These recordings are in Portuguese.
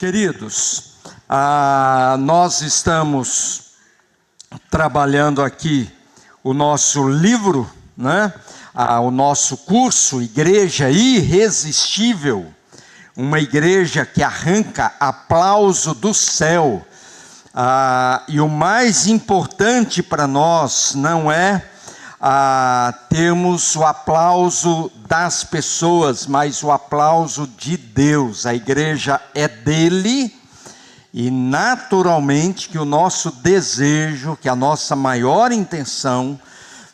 Queridos, nós estamos trabalhando aqui o nosso livro, né? O nosso curso Igreja Irresistível, uma igreja que arranca aplauso do céu. E o mais importante para nós não é termos o aplauso das pessoas, mas o aplauso de Deus. A igreja é dele e naturalmente que o nosso desejo, que a nossa maior intenção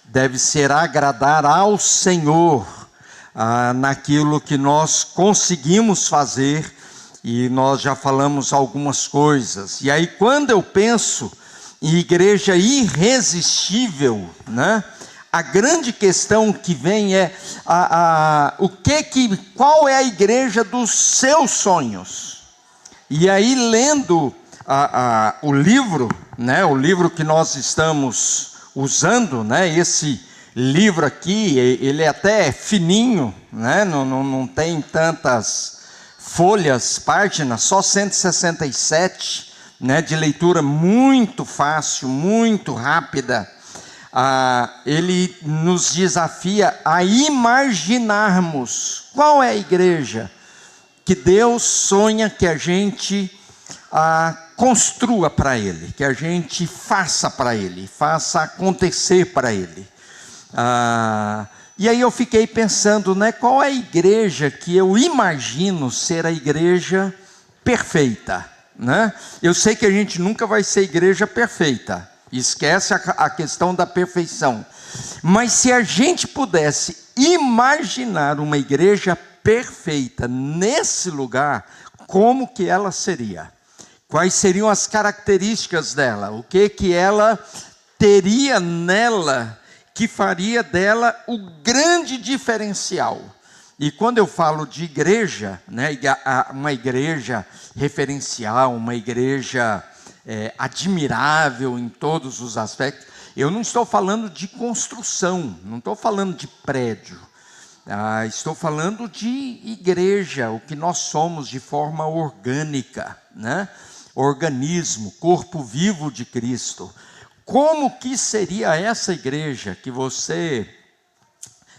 deve ser agradar ao Senhor naquilo que nós conseguimos fazer, e nós já falamos algumas coisas. E aí quando eu penso em igreja irresistível, né? A grande questão que vem é qual é a igreja dos seus sonhos? E aí lendo o livro, né, o livro que nós estamos usando, né, esse livro aqui, ele é até fininho, né, não tem tantas folhas, páginas, só 167, né, de leitura muito fácil, muito rápida. Ele nos desafia a imaginarmos qual é a igreja que Deus sonha que a gente construa para Ele, que a gente faça para Ele, faça acontecer para Ele. E aí eu fiquei pensando, né, qual é a igreja que eu imagino ser a igreja perfeita, né? Eu sei que a gente nunca vai ser igreja perfeita. Esquece a questão da perfeição. Mas se a gente pudesse imaginar uma igreja perfeita nesse lugar, como que ela seria? Quais seriam as características dela? O que ela teria nela que faria dela o grande diferencial? E quando eu falo de igreja, né, uma igreja referencial, uma igreja admirável em todos os aspectos, eu não estou falando de construção, não estou falando de prédio, estou falando de igreja, o que nós somos de forma orgânica, né? Organismo, corpo vivo de Cristo. Como que seria essa igreja que você,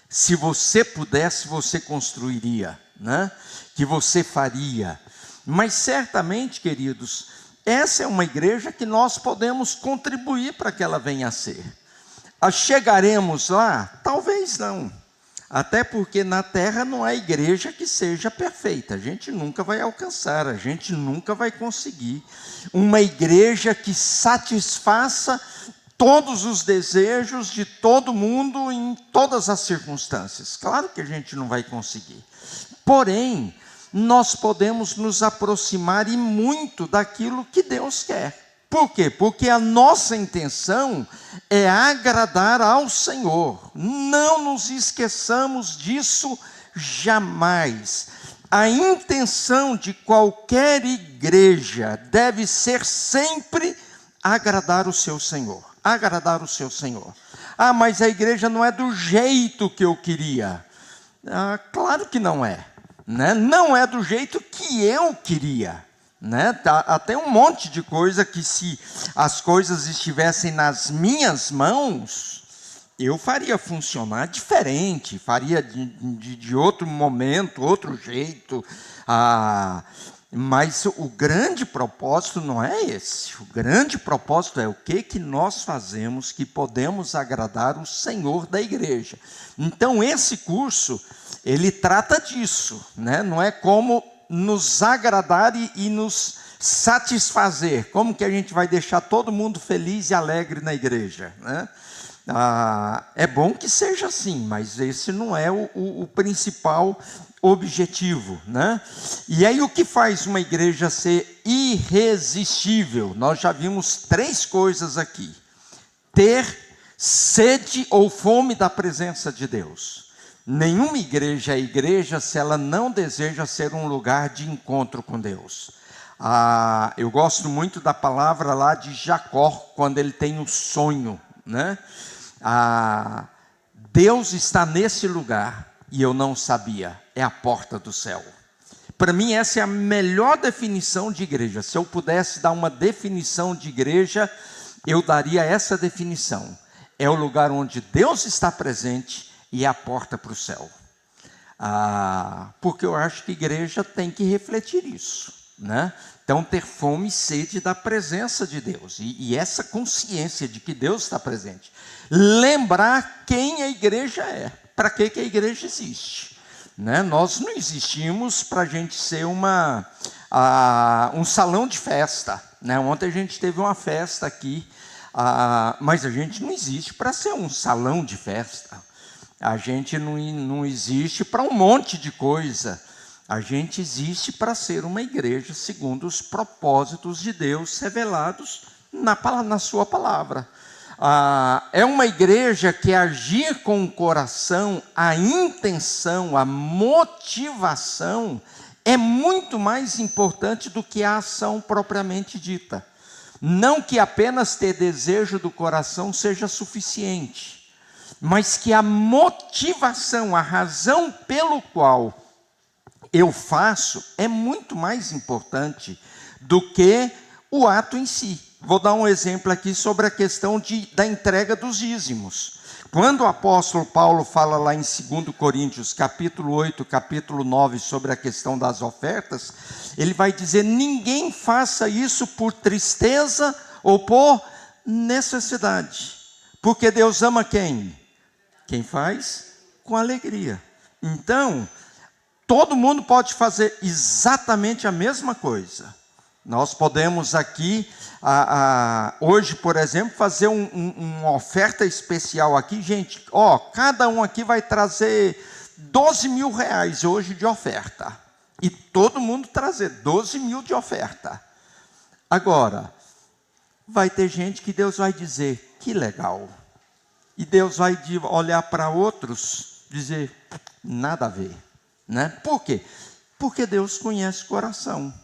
se você pudesse, você construiria, né? Que você faria? Mas certamente, queridos, essa é uma igreja que nós podemos contribuir para que ela venha a ser. Chegaremos lá? Talvez não. Até porque na terra não há igreja que seja perfeita. A gente nunca vai alcançar, a gente nunca vai conseguir uma igreja que satisfaça todos os desejos de todo mundo em todas as circunstâncias. Claro que a gente não vai conseguir. Porém, nós podemos nos aproximar e muito daquilo que Deus quer. Por quê? Porque a nossa intenção é agradar ao Senhor. Não nos esqueçamos disso jamais. A intenção de qualquer igreja deve ser sempre agradar o seu Senhor. Agradar o seu Senhor. Mas a igreja não é do jeito que eu queria. Claro que não é. Né? Não é do jeito que eu queria, né? Tem um monte de coisa que, se as coisas estivessem nas minhas mãos, eu faria funcionar diferente, faria de outro momento, outro jeito. Mas o grande propósito não é esse. O grande propósito é o que nós fazemos que podemos agradar o Senhor da igreja. Então esse curso, ele trata disso, né? Não é como nos agradar e nos satisfazer, como que a gente vai deixar todo mundo feliz e alegre na igreja, né? É bom que seja assim, mas esse não é o principal objetivo, né? E aí o que faz uma igreja ser irresistível? Nós já vimos 3 coisas aqui: ter sede ou fome da presença de Deus. Nenhuma igreja é igreja se ela não deseja ser um lugar de encontro com Deus. Eu gosto muito da palavra lá de Jacó, quando ele tem um sonho, né? Deus está nesse lugar e eu não sabia. É a porta do céu. Para mim, essa é a melhor definição de igreja. Se eu pudesse dar uma definição de igreja, eu daria essa definição. É o lugar onde Deus está presente e é a porta para o céu. Porque eu acho que a igreja tem que refletir isso, né? Então, ter fome e sede da presença de Deus. E essa consciência de que Deus está presente. Lembrar quem a igreja é. Para que a igreja existe. Né? Nós não existimos para a gente ser um salão de festa. Né? Ontem a gente teve uma festa aqui, mas a gente não existe para ser um salão de festa. A gente não existe para um monte de coisa. A gente existe para ser uma igreja segundo os propósitos de Deus revelados na sua palavra. É uma igreja que agir com o coração, a intenção, a motivação é muito mais importante do que a ação propriamente dita. Não que apenas ter desejo do coração seja suficiente, mas que a motivação, a razão pelo qual eu faço é muito mais importante do que o ato em si. Vou dar um exemplo aqui sobre a questão da entrega dos dízimos. Quando o apóstolo Paulo fala lá em 2 Coríntios, capítulo 8, capítulo 9, sobre a questão das ofertas, ele vai dizer: ninguém faça isso por tristeza ou por necessidade. Porque Deus ama quem? Quem faz com alegria. Então, todo mundo pode fazer exatamente a mesma coisa. Nós podemos aqui, hoje, por exemplo, fazer uma oferta especial aqui. Gente, cada um aqui vai trazer 12 mil reais hoje de oferta. E todo mundo trazer 12 mil de oferta. Agora, vai ter gente que Deus vai dizer: que legal. E Deus vai olhar para outros e dizer: nada a ver. Né? Por quê? Porque Deus conhece o coração.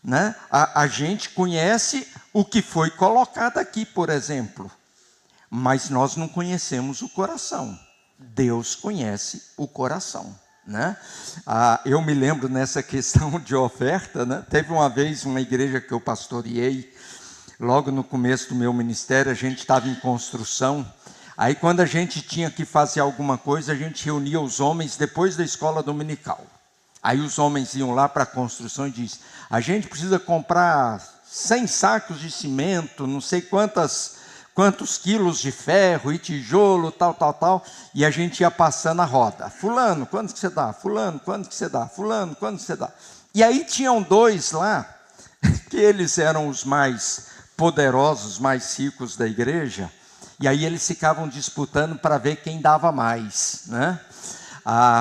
Né? A gente conhece o que foi colocado aqui, por exemplo, mas nós não conhecemos o coração. Deus conhece o coração. Né? Eu me lembro nessa questão de oferta, né? Teve uma vez uma igreja que eu pastoreei, logo no começo do meu ministério, a gente estava em construção. Aí quando a gente tinha que fazer alguma coisa, a gente reunia os homens depois da escola dominical. Aí os homens iam lá para a construção e diziam: a gente precisa comprar 100 sacos de cimento, não sei quantos quilos de ferro e tijolo, tal. E a gente ia passando a roda. Fulano, quanto que você dá? Fulano, quanto que você dá? Fulano, quanto que você dá? E aí tinham dois lá, que eles eram os mais poderosos, mais ricos da igreja. E aí eles ficavam disputando para ver quem dava mais, né?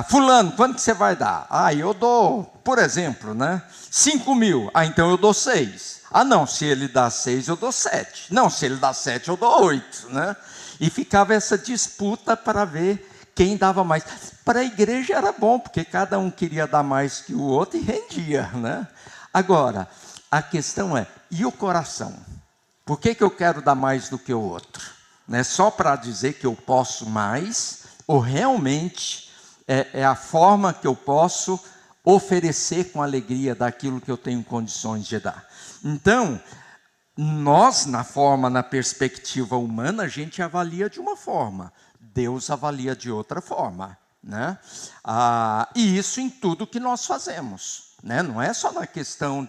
Fulano, quanto que você vai dar? Eu dou, por exemplo, né, 5 mil. Então eu dou 6. Não, se ele dá 6, eu dou 7. Não, se ele dá 7, eu dou 8. Né? E ficava essa disputa para ver quem dava mais. Para a igreja era bom, porque cada um queria dar mais que o outro e rendia. Né? Agora, a questão é: e o coração? Por que eu quero dar mais do que o outro? Não é só para dizer que eu posso mais, ou realmente é a forma que eu posso oferecer com alegria daquilo que eu tenho condições de dar. Então, nós, na perspectiva humana, a gente avalia de uma forma, Deus avalia de outra forma. Né? E isso em tudo que nós fazemos. Né? Não é só na questão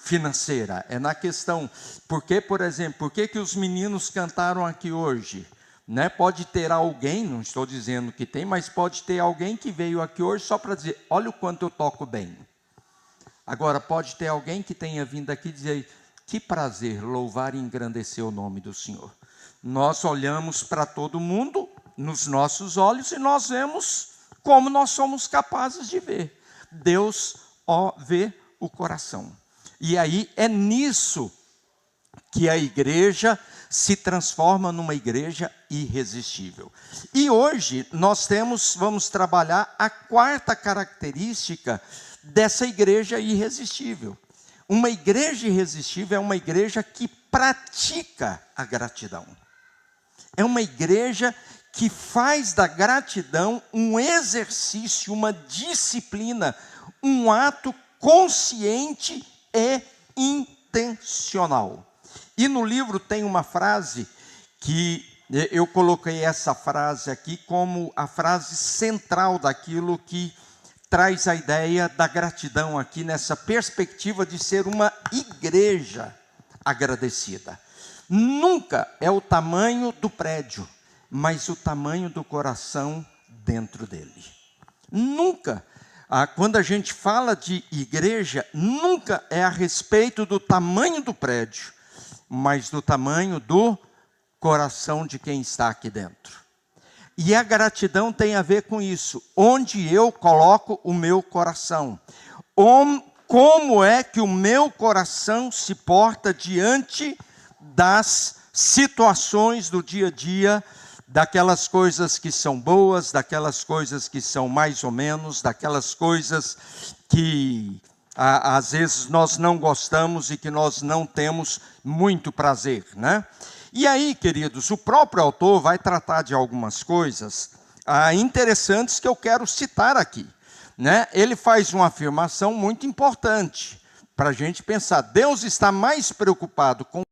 financeira, é na questão, porque, por exemplo, por que os meninos cantaram aqui hoje? Né? Pode ter alguém, não estou dizendo que tem, mas pode ter alguém que veio aqui hoje só para dizer: olha o quanto eu toco bem. Agora, pode ter alguém que tenha vindo aqui dizer: que prazer louvar e engrandecer o nome do Senhor. Nós olhamos para todo mundo nos nossos olhos e nós vemos como nós somos capazes de ver. Deus vê o coração. E aí é nisso que a igreja se transforma numa igreja irresistível. E hoje nós vamos trabalhar a quarta característica dessa igreja irresistível. Uma igreja irresistível é uma igreja que pratica a gratidão. É uma igreja que faz da gratidão um exercício, uma disciplina, um ato consciente e intencional. E no livro tem uma frase que eu coloquei essa frase aqui como a frase central daquilo que traz a ideia da gratidão aqui, nessa perspectiva de ser uma igreja agradecida. Nunca é o tamanho do prédio, mas o tamanho do coração dentro dele. Nunca, quando a gente fala de igreja, nunca é a respeito do tamanho do prédio, mas do tamanho do coração de quem está aqui dentro. E a gratidão tem a ver com isso. Onde eu coloco o meu coração? Como é que o meu coração se porta diante das situações do dia a dia, daquelas coisas que são boas, daquelas coisas que são mais ou menos, daquelas coisas que às vezes nós não gostamos e que nós não temos muito prazer, né? E aí, queridos, o próprio autor vai tratar de algumas coisas interessantes que eu quero citar aqui, né? Ele faz uma afirmação muito importante para a gente pensar. Deus está mais preocupado com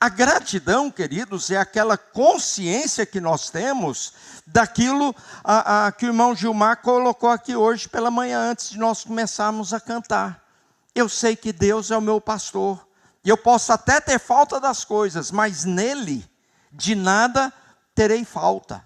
a gratidão, queridos, é aquela consciência que nós temos daquilo que o irmão Gilmar colocou aqui hoje pela manhã, antes de nós começarmos a cantar. Eu sei que Deus é o meu pastor, e eu posso até ter falta das coisas, mas nele, de nada terei falta.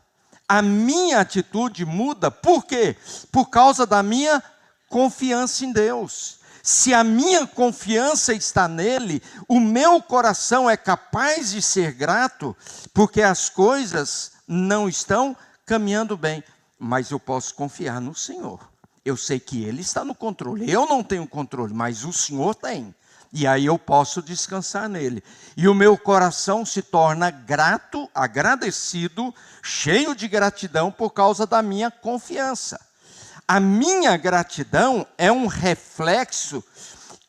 A minha atitude muda, por quê? Por causa da minha confiança em Deus. Se a minha confiança está nele, o meu coração é capaz de ser grato, porque as coisas não estão caminhando bem. Mas eu posso confiar no Senhor. Eu sei que Ele está no controle. Eu não tenho controle, mas o Senhor tem. E aí eu posso descansar nele. E o meu coração se torna grato, agradecido, cheio de gratidão por causa da minha confiança. A minha gratidão é um reflexo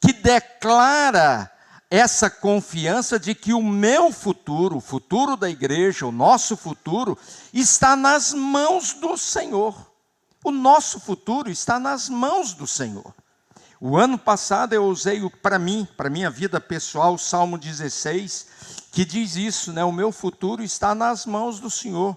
que declara essa confiança de que o meu futuro, o futuro da igreja, o nosso futuro, está nas mãos do Senhor. O nosso futuro está nas mãos do Senhor. O ano passado eu usei para minha vida pessoal, o Salmo 16, que diz isso, né? O meu futuro está nas mãos do Senhor.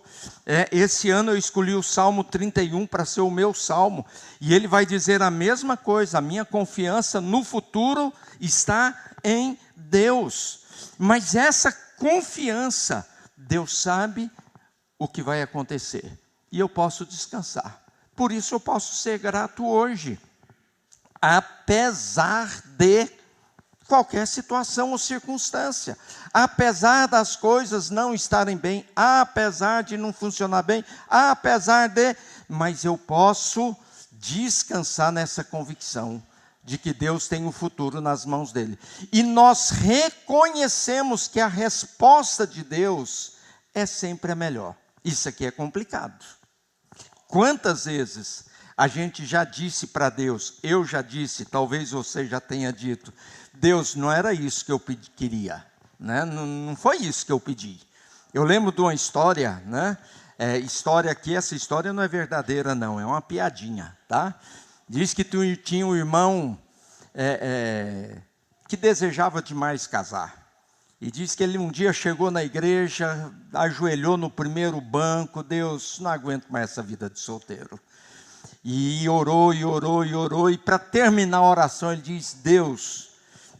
Esse ano eu escolhi o Salmo 31 para ser o meu salmo, e ele vai dizer a mesma coisa: a minha confiança no futuro está em Deus. Mas essa confiança, Deus sabe o que vai acontecer, e eu posso descansar. Por isso eu posso ser grato hoje, apesar de qualquer situação ou circunstância, apesar das coisas não estarem bem, apesar de não funcionar bem, mas eu posso descansar nessa convicção de que Deus tem o futuro nas mãos dele. E nós reconhecemos que a resposta de Deus é sempre a melhor. Isso aqui é complicado. Quantas vezes a gente já disse para Deus, eu já disse, talvez você já tenha dito: Deus, não era isso que eu queria, né? Não foi isso que eu pedi. Eu lembro de uma história, né? História aqui, essa história não é verdadeira não, é uma piadinha, tá? Diz que tinha um irmão que desejava demais casar. E diz que ele um dia chegou na igreja, ajoelhou no primeiro banco: Deus, não aguento mais essa vida de solteiro. E orou, e para terminar a oração ele diz: Deus,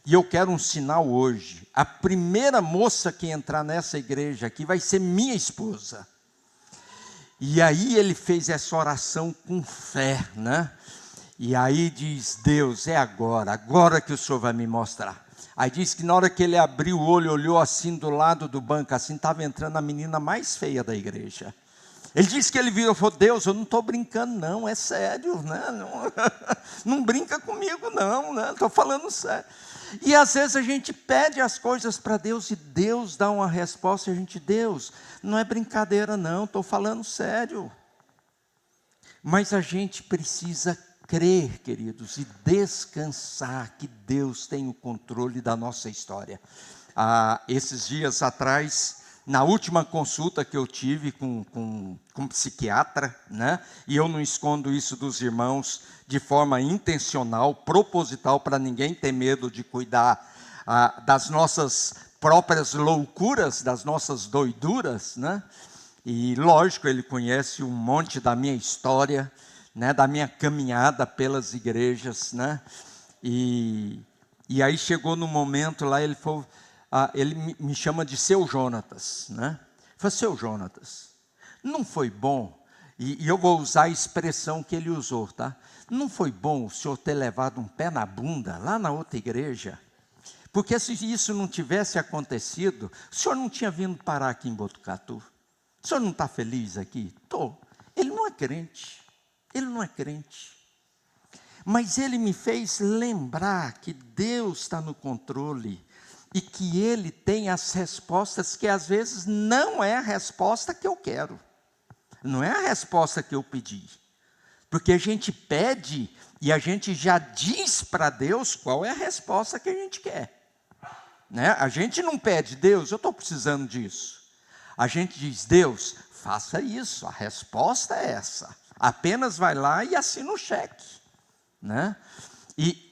e eu quero um sinal hoje, a primeira moça que entrar nessa igreja aqui vai ser minha esposa. E aí ele fez essa oração com fé, né? E aí diz: Deus, é agora que o Senhor vai me mostrar. Aí diz que na hora que ele abriu o olho, olhou assim do lado do banco, assim, estava entrando a menina mais feia da igreja. Ele disse que ele virou e falou: Deus, eu não estou brincando não, é sério, né? Não brinca comigo não, né? Estou falando sério. E às vezes a gente pede as coisas para Deus e Deus dá uma resposta e a gente: Deus, não é brincadeira não, estou falando sério. Mas a gente precisa crer, queridos, e descansar que Deus tem o controle da nossa história. Esses dias atrás, na última consulta que eu tive com um psiquiatra, né? E eu não escondo isso dos irmãos de forma intencional, proposital, para ninguém ter medo de cuidar das nossas próprias loucuras, das nossas doiduras, né? E lógico, ele conhece um monte da minha história, né, da minha caminhada pelas igrejas, né? E aí chegou no momento lá, ele falou, ele me chama de seu Jonatas, né? Falei, seu Jonatas, não foi bom, e eu vou usar a expressão que ele usou, tá? Não foi bom o senhor ter levado um pé na bunda lá na outra igreja? Porque se isso não tivesse acontecido, o senhor não tinha vindo parar aqui em Botucatu? O senhor não está feliz aqui? Estou. Ele não é crente. Ele não é crente. Mas ele me fez lembrar que Deus está no controle e que Ele tem as respostas que às vezes não é a resposta que eu quero. Não é a resposta que eu pedi. Porque a gente pede e a gente já diz para Deus qual é a resposta que a gente quer. Né? A gente não pede, Deus, eu estou precisando disso. A gente diz, Deus, faça isso, a resposta é essa. Apenas vai lá e assina o cheque. Né?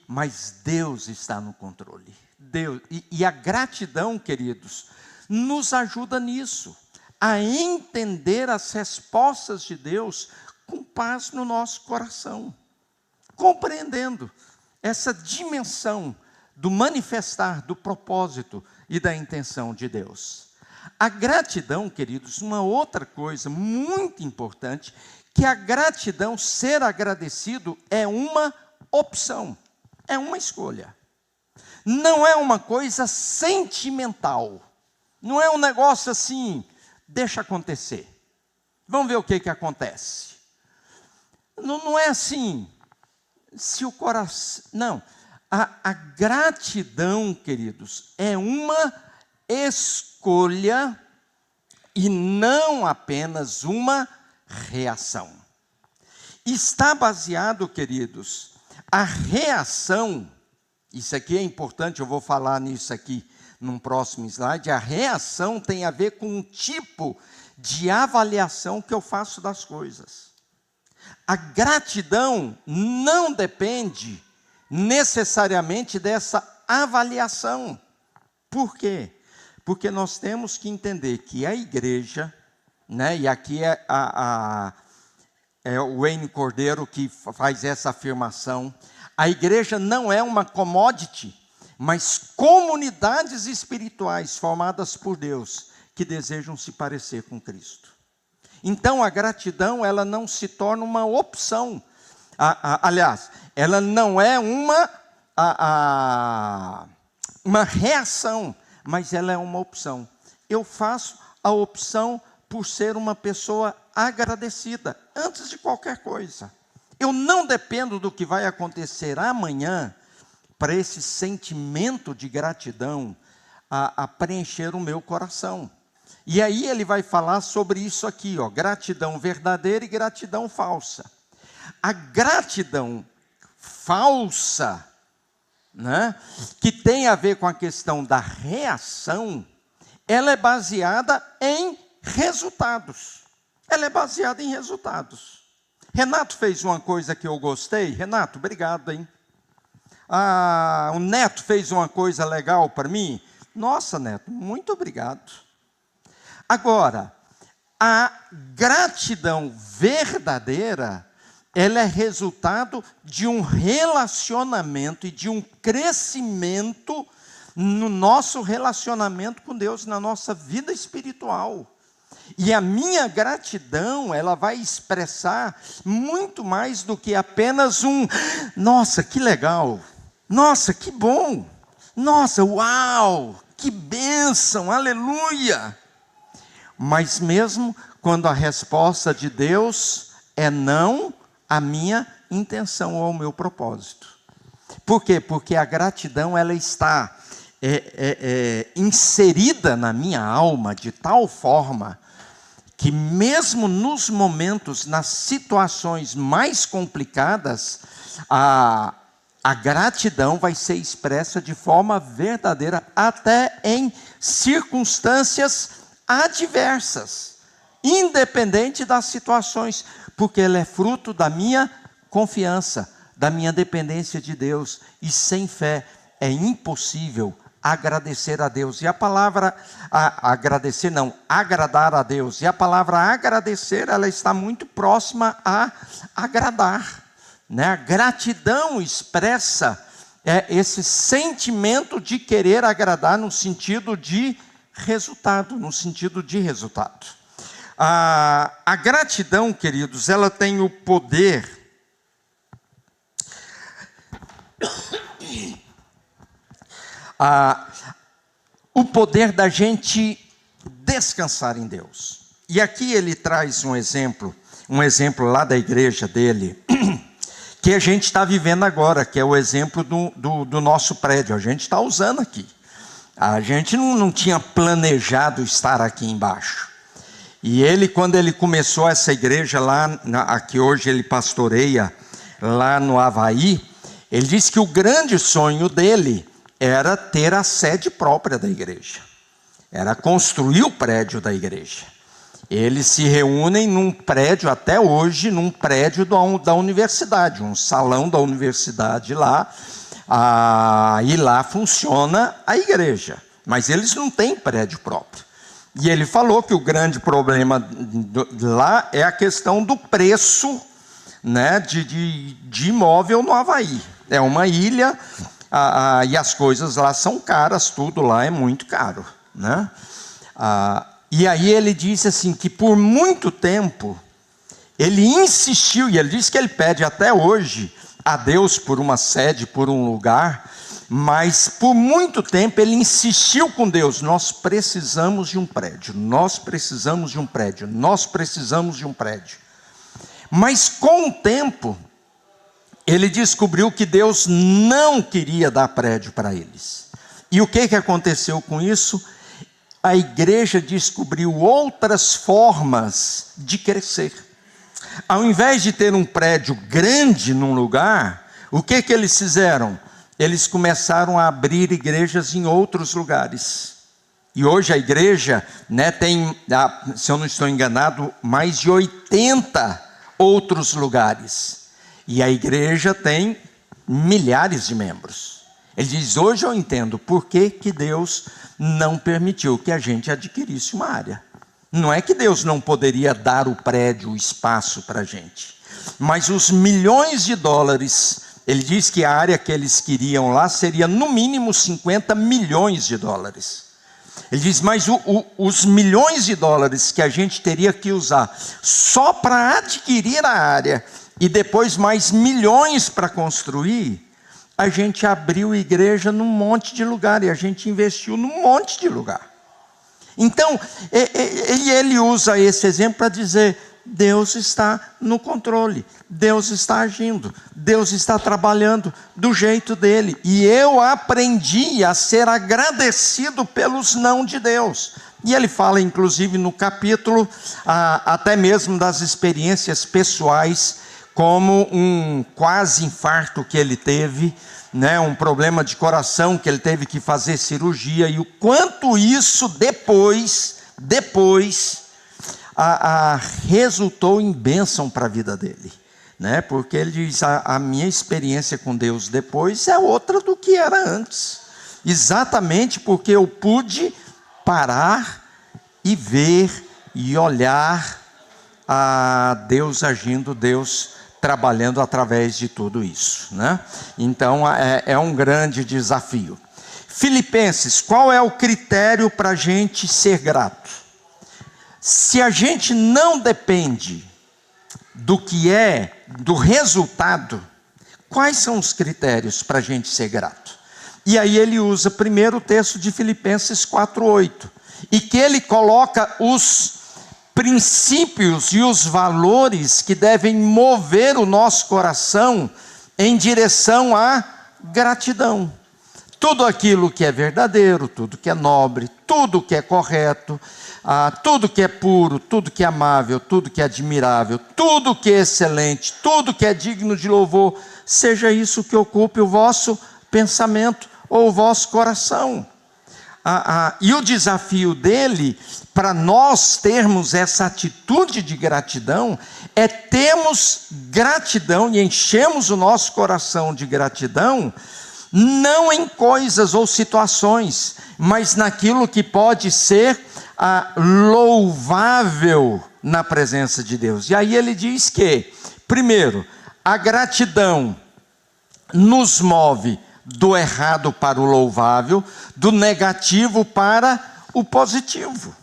Mas Deus está no controle. Deus, e a gratidão, queridos, nos ajuda nisso. A entender as respostas de Deus com paz no nosso coração. Compreendendo essa dimensão do manifestar, do propósito e da intenção de Deus. A gratidão, queridos, uma outra coisa muito importante, que a gratidão, ser agradecido, é uma opção, é uma escolha. Não é uma coisa sentimental, não é um negócio assim, deixa acontecer. Vamos ver o que acontece. Não é assim, se o coração... Não, a gratidão, queridos, é uma escolha e não apenas uma reação. Está baseado, queridos, a reação, isso aqui é importante, eu vou falar nisso aqui num próximo slide, a reação tem a ver com um tipo de avaliação que eu faço das coisas. A gratidão não depende necessariamente dessa avaliação. Por quê? Porque nós temos que entender que a igreja, né, e aqui é o Wayne Cordeiro que faz essa afirmação, a igreja não é uma commodity, mas comunidades espirituais formadas por Deus, que desejam se parecer com Cristo. Então, a gratidão, ela não se torna uma opção. Aliás, ela não é uma reação, mas ela é uma opção. Eu faço a opção por ser uma pessoa agradecida, antes de qualquer coisa. Eu não dependo do que vai acontecer amanhã, para esse sentimento de gratidão a preencher o meu coração. E aí ele vai falar sobre isso aqui, ó, gratidão verdadeira e gratidão falsa. A gratidão falsa, né, que tem a ver com a questão da reação, ela é baseada em resultados. Ela é baseada em resultados. Renato fez uma coisa que eu gostei. Renato, obrigado, hein? O Neto fez uma coisa legal para mim. Nossa, Neto, muito obrigado. Agora, a gratidão verdadeira, ela é resultado de um relacionamento e de um crescimento no nosso relacionamento com Deus, na nossa vida espiritual. E a minha gratidão, ela vai expressar muito mais do que apenas nossa, que legal, nossa, que bom, nossa, uau, que bênção, aleluia. Mas mesmo quando a resposta de Deus é não, a minha intenção ou o meu propósito. Por quê? Porque a gratidão, ela está inserida na minha alma de tal forma que mesmo nos momentos, nas situações mais complicadas, a gratidão vai ser expressa de forma verdadeira, até em circunstâncias adversas, independente das situações, porque ela é fruto da minha confiança, da minha dependência de Deus, e sem fé é impossível agradecer a Deus. E a palavra agradecer não, agradar a Deus. E a palavra agradecer, ela está muito próxima a agradar, né? A gratidão expressa esse sentimento de querer agradar no sentido de resultado, A gratidão, queridos, ela tem o poder da gente descansar em Deus. E aqui ele traz um exemplo lá da igreja dele, que a gente está vivendo agora, que é o exemplo do nosso prédio. A gente está usando aqui. A gente não tinha planejado estar aqui embaixo. E ele, quando ele começou essa igreja lá, que hoje ele pastoreia, lá no Havaí, ele disse que o grande sonho dele era ter a sede própria da igreja. Era construir o prédio da igreja. Eles se reúnem num prédio, até hoje, num prédio da universidade, um salão da universidade lá, e lá funciona a igreja. Mas eles não têm prédio próprio. E ele falou que o grande problema lá é a questão do preço, né, de imóvel no Havaí. É uma ilha, e as coisas lá são caras, tudo lá é muito caro, né? E aí ele disse assim, que por muito tempo, ele insistiu, e ele disse que ele pede até hoje a Deus por uma sede, por um lugar, mas por muito tempo ele insistiu com Deus: nós precisamos de um prédio, nós precisamos de um prédio, nós precisamos de um prédio. Mas com o tempo, ele descobriu que Deus não queria dar prédio para eles. E o que aconteceu com isso? A igreja descobriu outras formas de crescer. Ao invés de ter um prédio grande num lugar, o que eles fizeram? Eles começaram a abrir igrejas em outros lugares. E hoje a igreja, né, tem, se eu não estou enganado, mais de 80 outros lugares. E a igreja tem milhares de membros. Ele diz: hoje eu entendo por que Deus não permitiu que a gente adquirisse uma área. Não é que Deus não poderia dar o prédio, o espaço para a gente, mas os milhões de dólares, ele diz que a área que eles queriam lá seria no mínimo 50 milhões de dólares. Ele diz, mas os milhões de dólares que a gente teria que usar só para adquirir a área, e depois mais milhões para construir, a gente abriu igreja num monte de lugar, e a gente investiu num monte de lugar. Então, ele usa esse exemplo para dizer: Deus está no controle, Deus está agindo, Deus está trabalhando do jeito dele. E eu aprendi a ser agradecido pelos não de Deus. E ele fala, inclusive, no capítulo, até mesmo das experiências pessoais, como um quase infarto que ele teve, né, um problema de coração que ele teve que fazer cirurgia, e o quanto isso depois resultou em bênção para a vida dele, né? Porque ele diz: a minha experiência com Deus depois é outra do que era antes, exatamente porque eu pude parar e ver e olhar a Deus agindo, Deus trabalhando através de tudo isso, né? Então é um grande desafio. Filipenses, qual é o critério para a gente ser grato? Se a gente não depende do que é, do resultado, quais são os critérios para a gente ser grato? E aí ele usa primeiro o texto de Filipenses 4:8, e que ele coloca os princípios e os valores que devem mover o nosso coração em direção à gratidão. Tudo aquilo que é verdadeiro, tudo que é nobre, tudo que é correto, tudo que é puro, tudo que é amável, tudo que é admirável, tudo que é excelente, tudo que é digno de louvor, seja isso que ocupe o vosso pensamento ou o vosso coração. E o desafio dele, para nós termos essa atitude de gratidão, é termos gratidão e enchemos o nosso coração de gratidão, não em coisas ou situações, mas naquilo que pode ser louvável na presença de Deus. E aí ele diz que, primeiro, a gratidão nos move do errado para o louvável, do negativo para o positivo.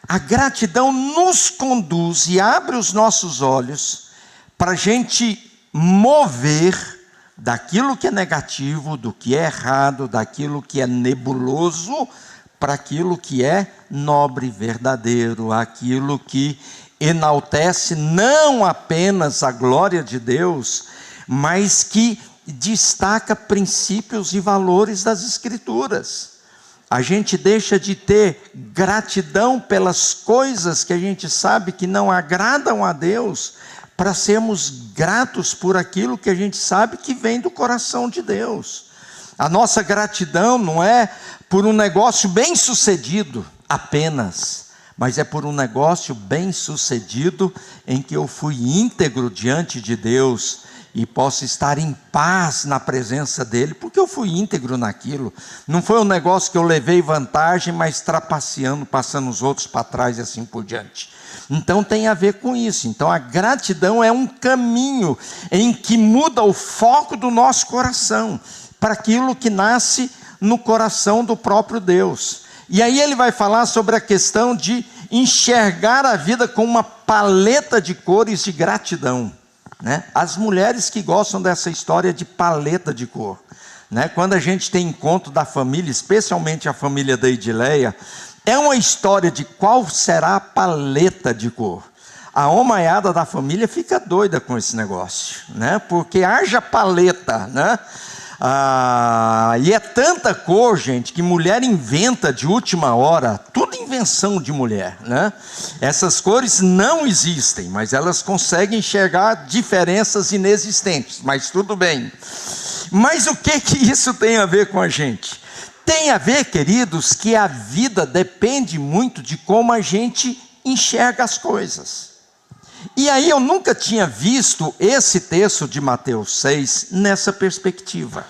A gratidão nos conduz e abre os nossos olhos para a gente mover daquilo que é negativo, do que é errado, daquilo que é nebuloso, para aquilo que é nobre, verdadeiro, aquilo que enaltece não apenas a glória de Deus, mas que destaca princípios e valores das Escrituras. A gente deixa de ter gratidão pelas coisas que a gente sabe que não agradam a Deus, para sermos gratos por aquilo que a gente sabe que vem do coração de Deus. A nossa gratidão não é por um negócio bem sucedido apenas, mas é por um negócio bem sucedido em que eu fui íntegro diante de Deus e posso estar em paz na presença dele, porque eu fui íntegro naquilo. Não foi um negócio que eu levei vantagem, mas trapaceando, passando os outros para trás e assim por diante. Então tem a ver com isso. Então a gratidão é um caminho em que muda o foco do nosso coração para aquilo que nasce no coração do próprio Deus. E aí ele vai falar sobre a questão de enxergar a vida com uma paleta de cores de gratidão. As mulheres que gostam dessa história de paleta de cor, quando a gente tem encontro da família, especialmente a família da Edileia, é uma história de qual será a paleta de cor. A homaiada da família fica doida com esse negócio, porque haja paleta, e é tanta cor, gente, que mulher inventa de última hora, tudo invenção de mulher, Essas cores não existem, mas elas conseguem enxergar diferenças inexistentes, mas tudo bem. Mas o que isso tem a ver com a gente? Tem a ver, queridos, que a vida depende muito de como a gente enxerga as coisas. E aí eu nunca tinha visto esse texto de Mateus 6 nessa perspectiva.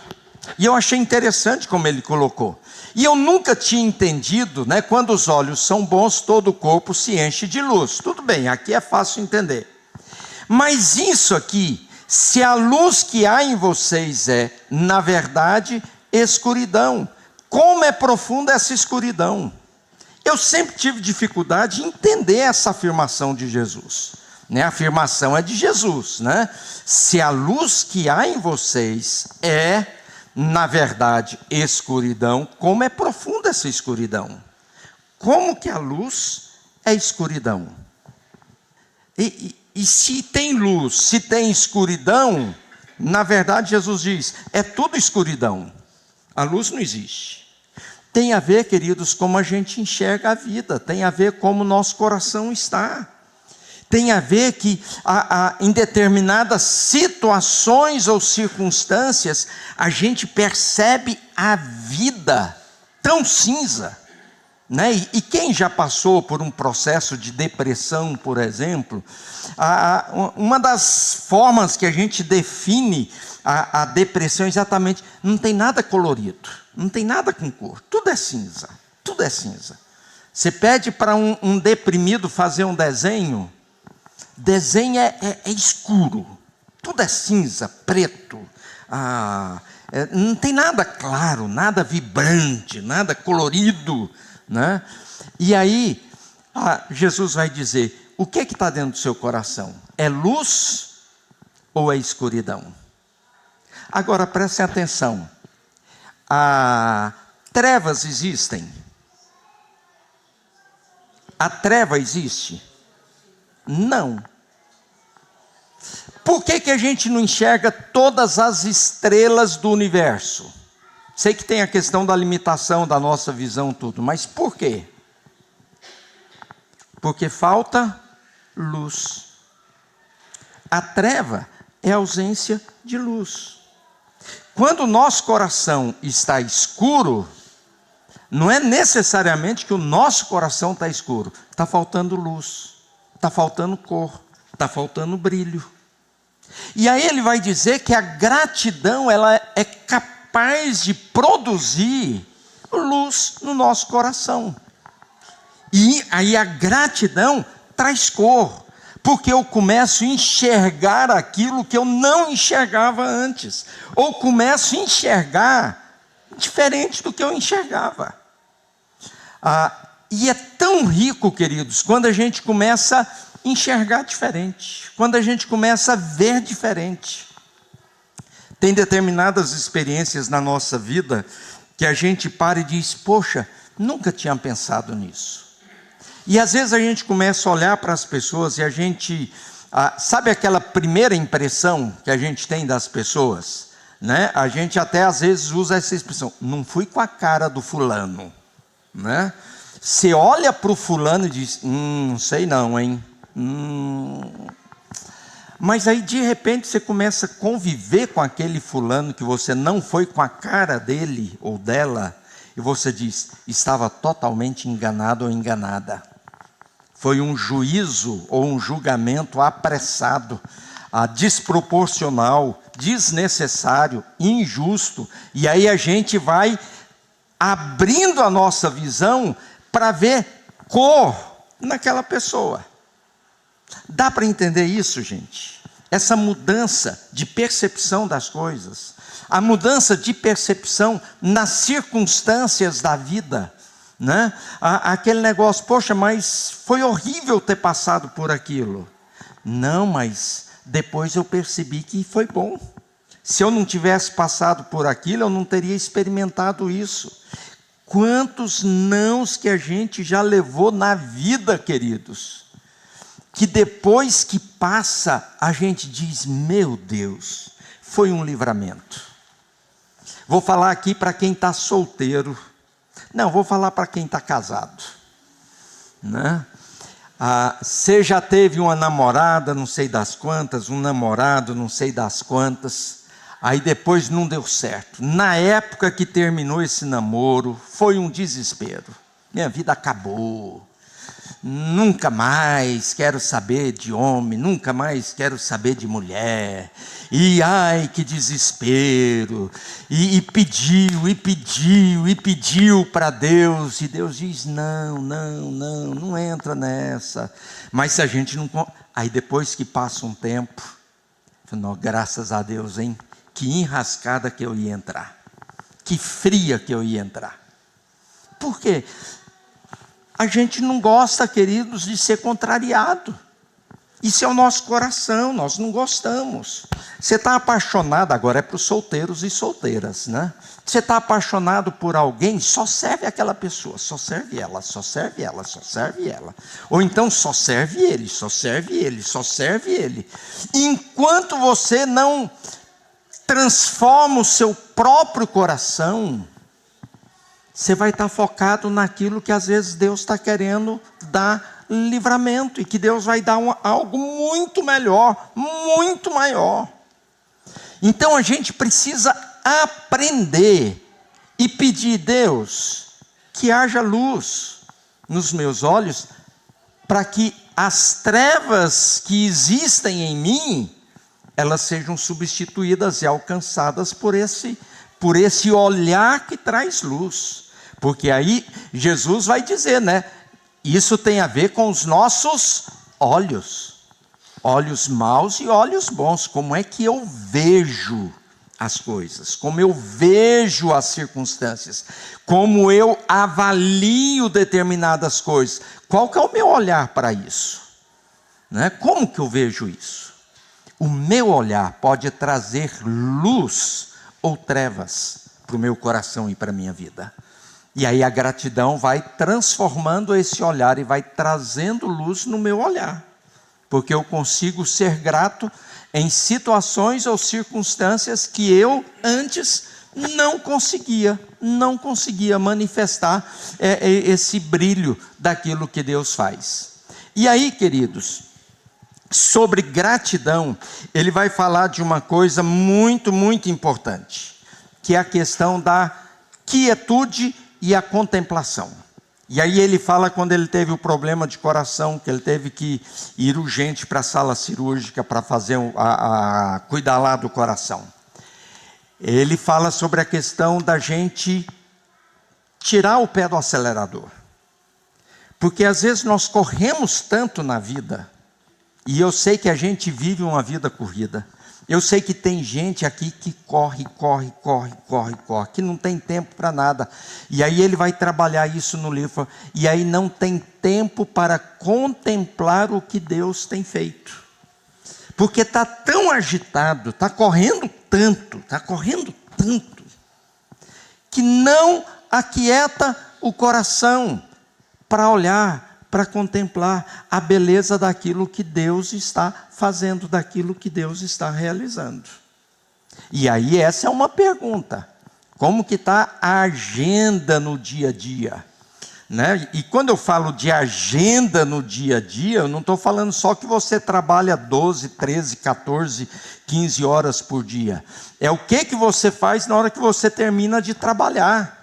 E eu achei interessante como ele colocou. E eu nunca tinha entendido, quando os olhos são bons, todo o corpo se enche de luz. Tudo bem, aqui é fácil entender. Mas isso aqui, se a luz que há em vocês é, na verdade, escuridão, como é profunda essa escuridão? Eu sempre tive dificuldade em entender essa afirmação de Jesus. A afirmação é de Jesus, Se a luz que há em vocês é, na verdade, escuridão, como é profunda essa escuridão? Como que a luz é escuridão? E se tem luz, se tem escuridão, na verdade Jesus diz, é tudo escuridão. A luz não existe. Tem a ver, queridos, como a gente enxerga a vida, tem a ver como o nosso coração está. Tem a ver que em determinadas situações ou circunstâncias, a gente percebe a vida tão cinza. E quem já passou por um processo de depressão, por exemplo, uma das formas que a gente define a depressão é exatamente, não tem nada colorido, não tem nada com cor, tudo é cinza, tudo é cinza. Você pede para um deprimido fazer um desenho é escuro, tudo é cinza, preto, não tem nada claro, nada vibrante, nada colorido, E aí, Jesus vai dizer, o que está dentro do seu coração? É luz ou é escuridão? Agora prestem atenção, trevas existem? A treva existe? Não. Por que a gente não enxerga todas as estrelas do universo? Sei que tem a questão da limitação da nossa visão, tudo, mas por quê? Porque falta luz. A treva é ausência de luz. Quando o nosso coração está escuro, não é necessariamente que o nosso coração está escuro. Está faltando luz, está faltando cor, está faltando brilho. E aí ele vai dizer que a gratidão, ela é capaz de produzir luz no nosso coração. E aí a gratidão traz cor, porque eu começo a enxergar aquilo que eu não enxergava antes, ou começo a enxergar diferente do que eu enxergava. E é tão rico, queridos, quando a gente começa a enxergar diferente, quando a gente começa a ver diferente. Tem determinadas experiências na nossa vida que a gente para e diz: poxa, nunca tinha pensado nisso. E às vezes a gente começa a olhar para as pessoas e a gente, sabe aquela primeira impressão que a gente tem das pessoas? Né? A gente até às vezes usa essa expressão: não fui com a cara do fulano. Né? Você olha para o fulano e diz: não sei não, hein? Mas aí de repente você começa a conviver com aquele fulano que você não foi com a cara dele ou dela, e você diz: estava totalmente enganado ou enganada. Foi um juízo ou um julgamento apressado, desproporcional, desnecessário, injusto. E aí a gente vai abrindo a nossa visão para ver cor naquela pessoa. Dá para entender isso, gente? Essa mudança de percepção das coisas, a mudança de percepção nas circunstâncias da vida, né? Aquele negócio: poxa, mas foi horrível ter passado por aquilo. Não, mas depois eu percebi que foi bom. Se eu não tivesse passado por aquilo, eu não teria experimentado isso. Quantos nãos que a gente já levou na vida, queridos, que depois que passa, a gente diz: meu Deus, foi um livramento. Vou falar aqui para quem está solteiro. Não, vou falar para quem está casado. Né? Você já teve uma namorada, não sei das quantas, um namorado, não sei das quantas, aí depois não deu certo. Na época que terminou esse namoro, foi um desespero. Minha vida acabou. Nunca mais quero saber de homem, nunca mais quero saber de mulher. E ai, que desespero. E pediu para Deus. E Deus diz: não entra nessa. Mas se a gente não... Aí depois que passa um tempo, não, graças a Deus, hein? Que enrascada que eu ia entrar. Que fria que eu ia entrar. Por quê? A gente não gosta, queridos, de ser contrariado. Isso é o nosso coração, nós não gostamos. Você está apaixonado, agora é para os solteiros e solteiras, né? Você está apaixonado por alguém, só serve aquela pessoa, só serve ela, só serve ela, só serve ela. Ou então só serve ele, só serve ele, só serve ele. Enquanto você não transforma o seu próprio coração, você vai estar focado naquilo que às vezes Deus está querendo dar livramento, e que Deus vai dar algo muito melhor, muito maior. Então a gente precisa aprender e pedir: Deus, que haja luz nos meus olhos, para que as trevas que existem em mim, elas sejam substituídas e alcançadas por esse olhar que traz luz. Porque aí Jesus vai dizer, né? Isso tem a ver com os nossos olhos. Olhos maus e olhos bons. Como é que eu vejo as coisas? Como eu vejo as circunstâncias? Como eu avalio determinadas coisas? Qual que é o meu olhar para isso? Né? Como que eu vejo isso? O meu olhar pode trazer luz ou trevas para o meu coração e para a minha vida. E aí a gratidão vai transformando esse olhar e vai trazendo luz no meu olhar. Porque eu consigo ser grato em situações ou circunstâncias que eu antes não conseguia manifestar esse brilho daquilo que Deus faz. E aí, queridos, sobre gratidão, ele vai falar de uma coisa muito, muito importante, que é a questão da quietude e a contemplação. E aí ele fala quando ele teve o problema de coração, que ele teve que ir urgente para a sala cirúrgica para fazer cuidar lá do coração. Ele fala sobre a questão da gente tirar o pé do acelerador. Porque às vezes nós corremos tanto na vida, e eu sei que a gente vive uma vida corrida. Eu sei que tem gente aqui que corre, que não tem tempo para nada. E aí ele vai trabalhar isso no livro. E aí não tem tempo para contemplar o que Deus tem feito. Porque está tão agitado, está correndo tanto, que não aquieta o coração para olhar, para contemplar a beleza daquilo que Deus está fazendo, daquilo que Deus está realizando. E aí essa é uma pergunta: como que está a agenda no dia a dia? Né? E quando eu falo de agenda no dia a dia, eu não estou falando só que você trabalha 12, 13, 14, 15 horas por dia. É o que você faz na hora que você termina de trabalhar.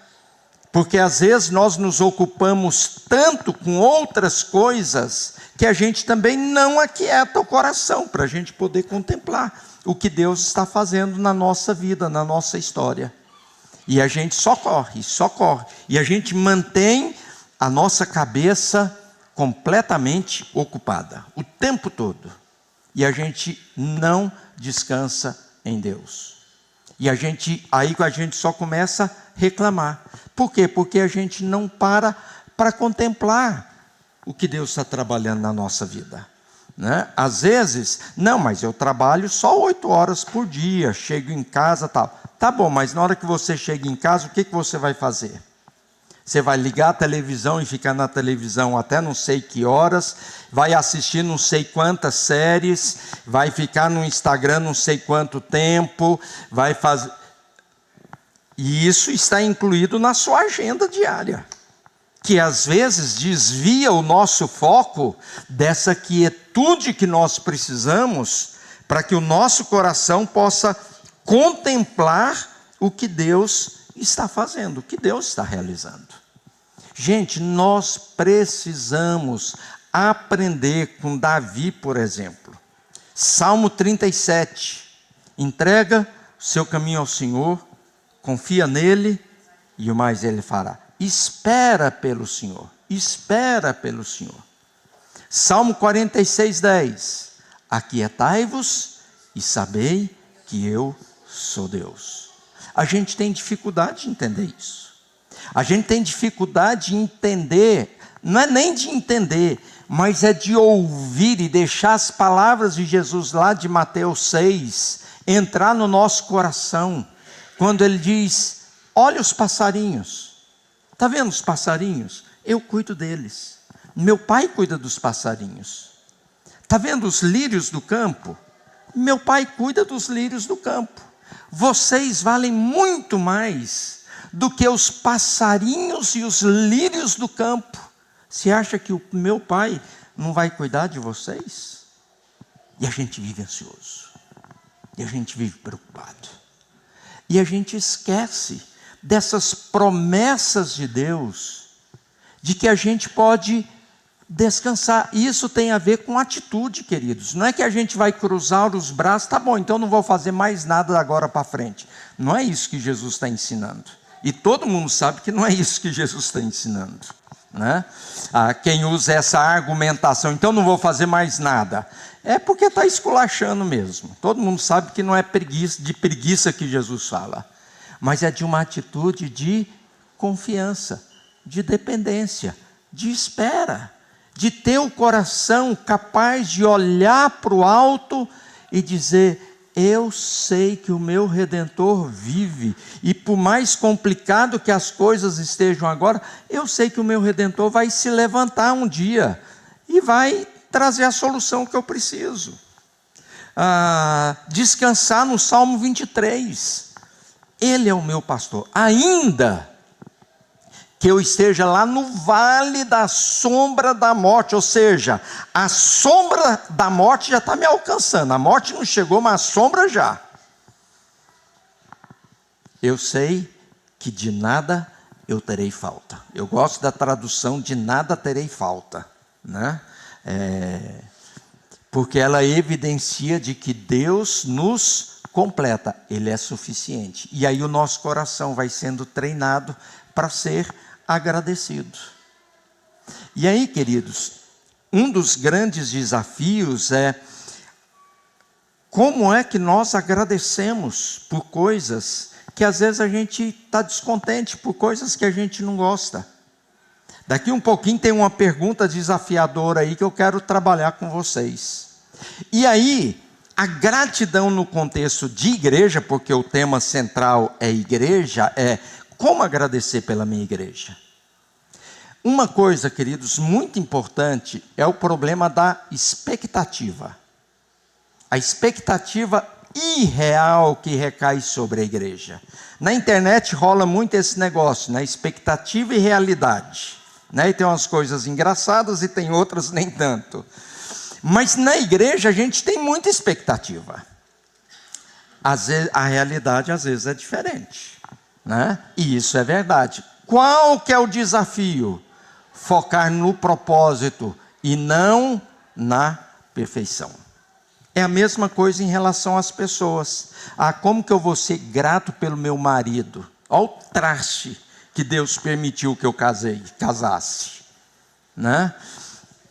Porque às vezes nós nos ocupamos tanto com outras coisas que a gente também não aquieta o coração para a gente poder contemplar o que Deus está fazendo na nossa vida, na nossa história. E a gente só corre. E a gente mantém a nossa cabeça completamente ocupada o tempo todo. E a gente não descansa em Deus. E aí a gente só começa a reclamar. Por quê? Porque a gente não para contemplar o que Deus está trabalhando na nossa vida. Né? Às vezes, não, mas eu trabalho só 8 horas por dia, chego em casa, tal. Tá bom, mas na hora que você chega em casa, o que você vai fazer? Você vai ligar a televisão e ficar na televisão até não sei que horas, vai assistir não sei quantas séries, vai ficar no Instagram não sei quanto tempo, vai fazer... E isso está incluído na sua agenda diária, que às vezes desvia o nosso foco dessa quietude que nós precisamos para que o nosso coração possa contemplar o que Deus está fazendo, o que Deus está realizando. Gente, nós precisamos aprender com Davi, por exemplo. Salmo 37. Entrega o seu caminho ao Senhor, confia nele e o mais ele fará. Espera pelo Senhor. Salmo 46:10. Aquietai-vos e sabei que eu sou Deus. A gente tem dificuldade de entender isso. A gente tem dificuldade de entender, não é nem de entender, mas é de ouvir e deixar as palavras de Jesus lá de Mateus 6 entrar no nosso coração, quando ele diz: olha os passarinhos, está vendo os passarinhos? Eu cuido deles, meu pai cuida dos passarinhos. Está vendo os lírios do campo? Meu pai cuida dos lírios do campo. Vocês valem muito mais do que os passarinhos e os lírios do campo. Você acha que o meu pai não vai cuidar de vocês? E a gente vive ansioso, e a gente vive preocupado, e a gente esquece dessas promessas de Deus, de que a gente pode descansar. E isso tem a ver com atitude, queridos. Não é que a gente vai cruzar os braços, tá bom, então não vou fazer mais nada agora para frente. Não é isso que Jesus está ensinando. E todo mundo sabe que não é isso que Jesus está ensinando. Né? Quem usa essa argumentação, então não vou fazer mais nada, é porque está esculachando mesmo. Todo mundo sabe que não é de preguiça que Jesus fala, mas é de uma atitude de confiança, de dependência, de espera, de ter o coração capaz de olhar para o alto e dizer: eu sei que o meu Redentor vive, e por mais complicado que as coisas estejam agora, eu sei que o meu Redentor vai se levantar um dia e vai trazer a solução que eu preciso. Descansar no Salmo 23. Ele é o meu pastor. Ainda que eu esteja lá no vale da sombra da morte, ou seja, a sombra da morte já está me alcançando, a morte não chegou, mas a sombra já. Eu sei que de nada eu terei falta. Eu gosto da tradução de nada terei falta, né? Porque ela evidencia de que Deus nos completa, Ele é suficiente. E aí o nosso coração vai sendo treinado para ser agradecido. E aí, queridos, um dos grandes desafios é como é que nós agradecemos por coisas que às vezes a gente está descontente, por coisas que a gente não gosta. Daqui um pouquinho tem uma pergunta desafiadora aí que eu quero trabalhar com vocês. E aí, a gratidão no contexto de igreja, porque o tema central é igreja, é como agradecer pela minha igreja. Uma coisa, queridos, muito importante é o problema da expectativa. A expectativa irreal que recai sobre a igreja. Na internet rola muito esse negócio, né? Expectativa e realidade. Né? E tem umas coisas engraçadas e tem outras nem tanto. Mas na igreja a gente tem muita expectativa. Às vezes, a realidade às vezes é diferente, né? E isso é verdade. Qual que é o desafio? Focar no propósito e não na perfeição. É a mesma coisa em relação às pessoas. Como que eu vou ser grato pelo meu marido? Olha o traste que Deus permitiu que eu casasse, né?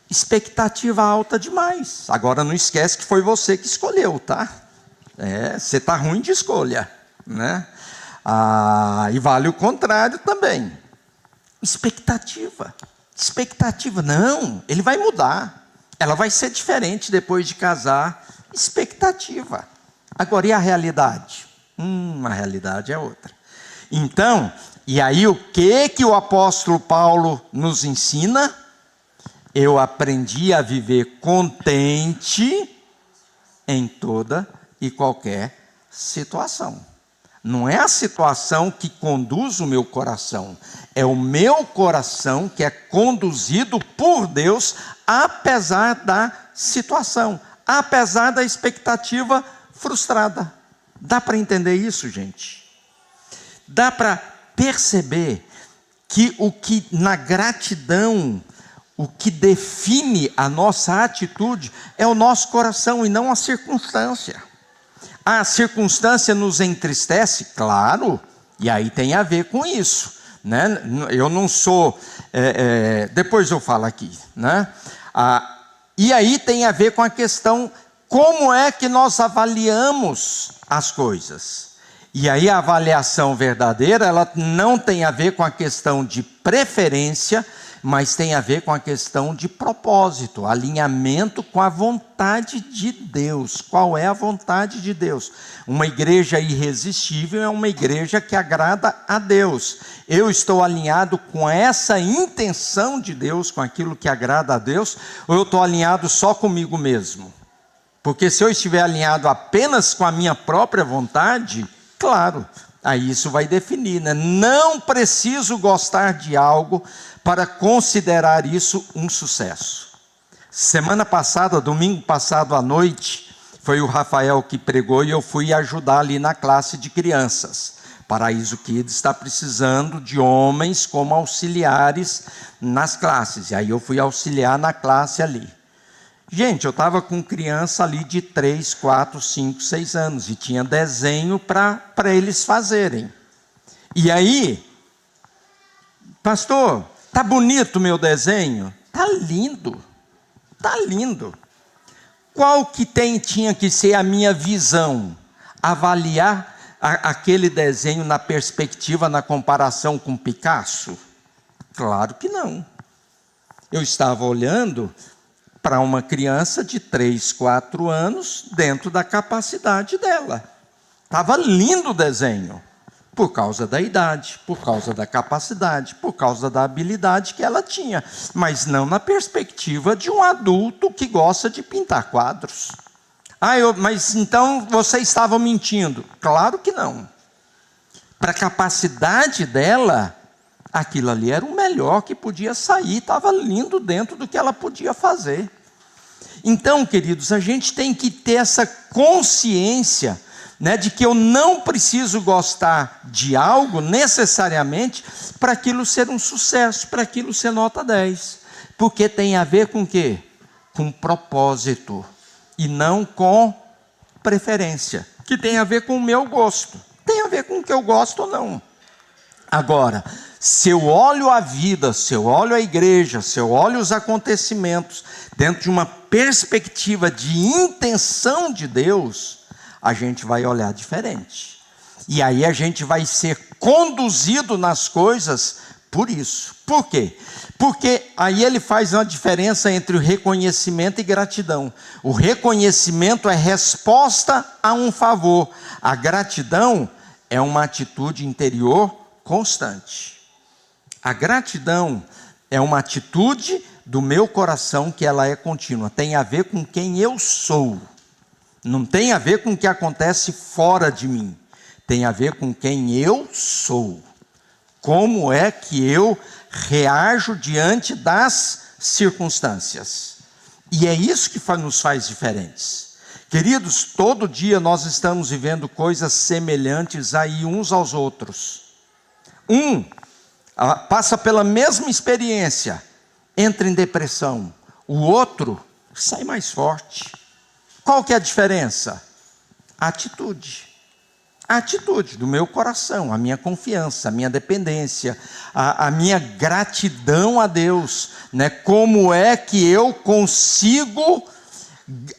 Expectativa alta demais. Agora não esquece que foi você que escolheu, tá? Você está ruim de escolha, né? E vale o contrário também. Expectativa, não, ele vai mudar. Ela vai ser diferente depois de casar. Expectativa. Agora, e a realidade? A realidade é outra. Então, e aí o que o apóstolo Paulo nos ensina? Eu aprendi a viver contente em toda e qualquer situação. Não é a situação que conduz o meu coração, é o meu coração que é conduzido por Deus, apesar da situação, apesar da expectativa frustrada. Dá para entender isso, gente? Dá para perceber que o que na gratidão, o que define a nossa atitude é o nosso coração e não a circunstância. A circunstância nos entristece? Claro, e aí tem a ver com isso, né? Eu não sou, depois eu falo aqui, né? E aí tem a ver com a questão, como é que nós avaliamos as coisas? E aí a avaliação verdadeira, ela não tem a ver com a questão de preferência, mas tem a ver com a questão de propósito, alinhamento com a vontade de Deus. Qual é a vontade de Deus? Uma igreja irresistível é uma igreja que agrada a Deus. Eu estou alinhado com essa intenção de Deus, com aquilo que agrada a Deus, ou eu estou alinhado só comigo mesmo? Porque se eu estiver alinhado apenas com a minha própria vontade, claro, aí isso vai definir, né? Não preciso gostar de algo para considerar isso um sucesso. Semana passada, domingo passado à noite, foi o Rafael que pregou e eu fui ajudar ali na classe de crianças. Paraíso Kids está precisando de homens como auxiliares nas classes. E aí eu fui auxiliar na classe ali. Gente, eu estava com criança ali de 3, 4, 5, 6 anos. E tinha desenho para eles fazerem. E aí, pastor, tá bonito o meu desenho? Tá lindo. Tá lindo. Qual que tinha que ser a minha visão? Avaliar aquele desenho na perspectiva, na comparação com Picasso? Claro que não. Eu estava olhando para uma criança de 3, 4 anos, dentro da capacidade dela. Estava lindo o desenho, por causa da idade, por causa da capacidade, por causa da habilidade que ela tinha, mas não na perspectiva de um adulto que gosta de pintar quadros. Mas então você estava mentindo? Claro que não. Para a capacidade dela, Aquilo ali era o melhor que podia sair, estava lindo dentro do que ela podia fazer. Então, queridos, a gente tem que ter essa consciência, né, de que eu não preciso gostar de algo necessariamente para aquilo ser um sucesso, para aquilo ser nota 10. Porque tem a ver com o quê? Com propósito e não com preferência, que tem a ver com o meu gosto, tem a ver com o que eu gosto ou não. Agora, se eu olho a vida, se eu olho a igreja, se eu olho os acontecimentos dentro de uma perspectiva de intenção de Deus, a gente vai olhar diferente. E aí a gente vai ser conduzido nas coisas por isso. Por quê? Porque aí ele faz uma diferença entre o reconhecimento e gratidão. O reconhecimento é resposta a um favor. A gratidão é uma atitude interior constante. A gratidão é uma atitude do meu coração que ela é contínua. Tem a ver com quem eu sou. Não tem a ver com o que acontece fora de mim. Tem a ver com quem eu sou. Como é que eu reajo diante das circunstâncias. E é isso que nos faz diferentes. Queridos, todo dia nós estamos vivendo coisas semelhantes aí uns aos outros. Um passa pela mesma experiência, entra em depressão. O outro sai mais forte. Qual que é a diferença? A atitude. A atitude do meu coração, a minha confiança, a minha dependência, a minha gratidão a Deus, né? Como é que eu consigo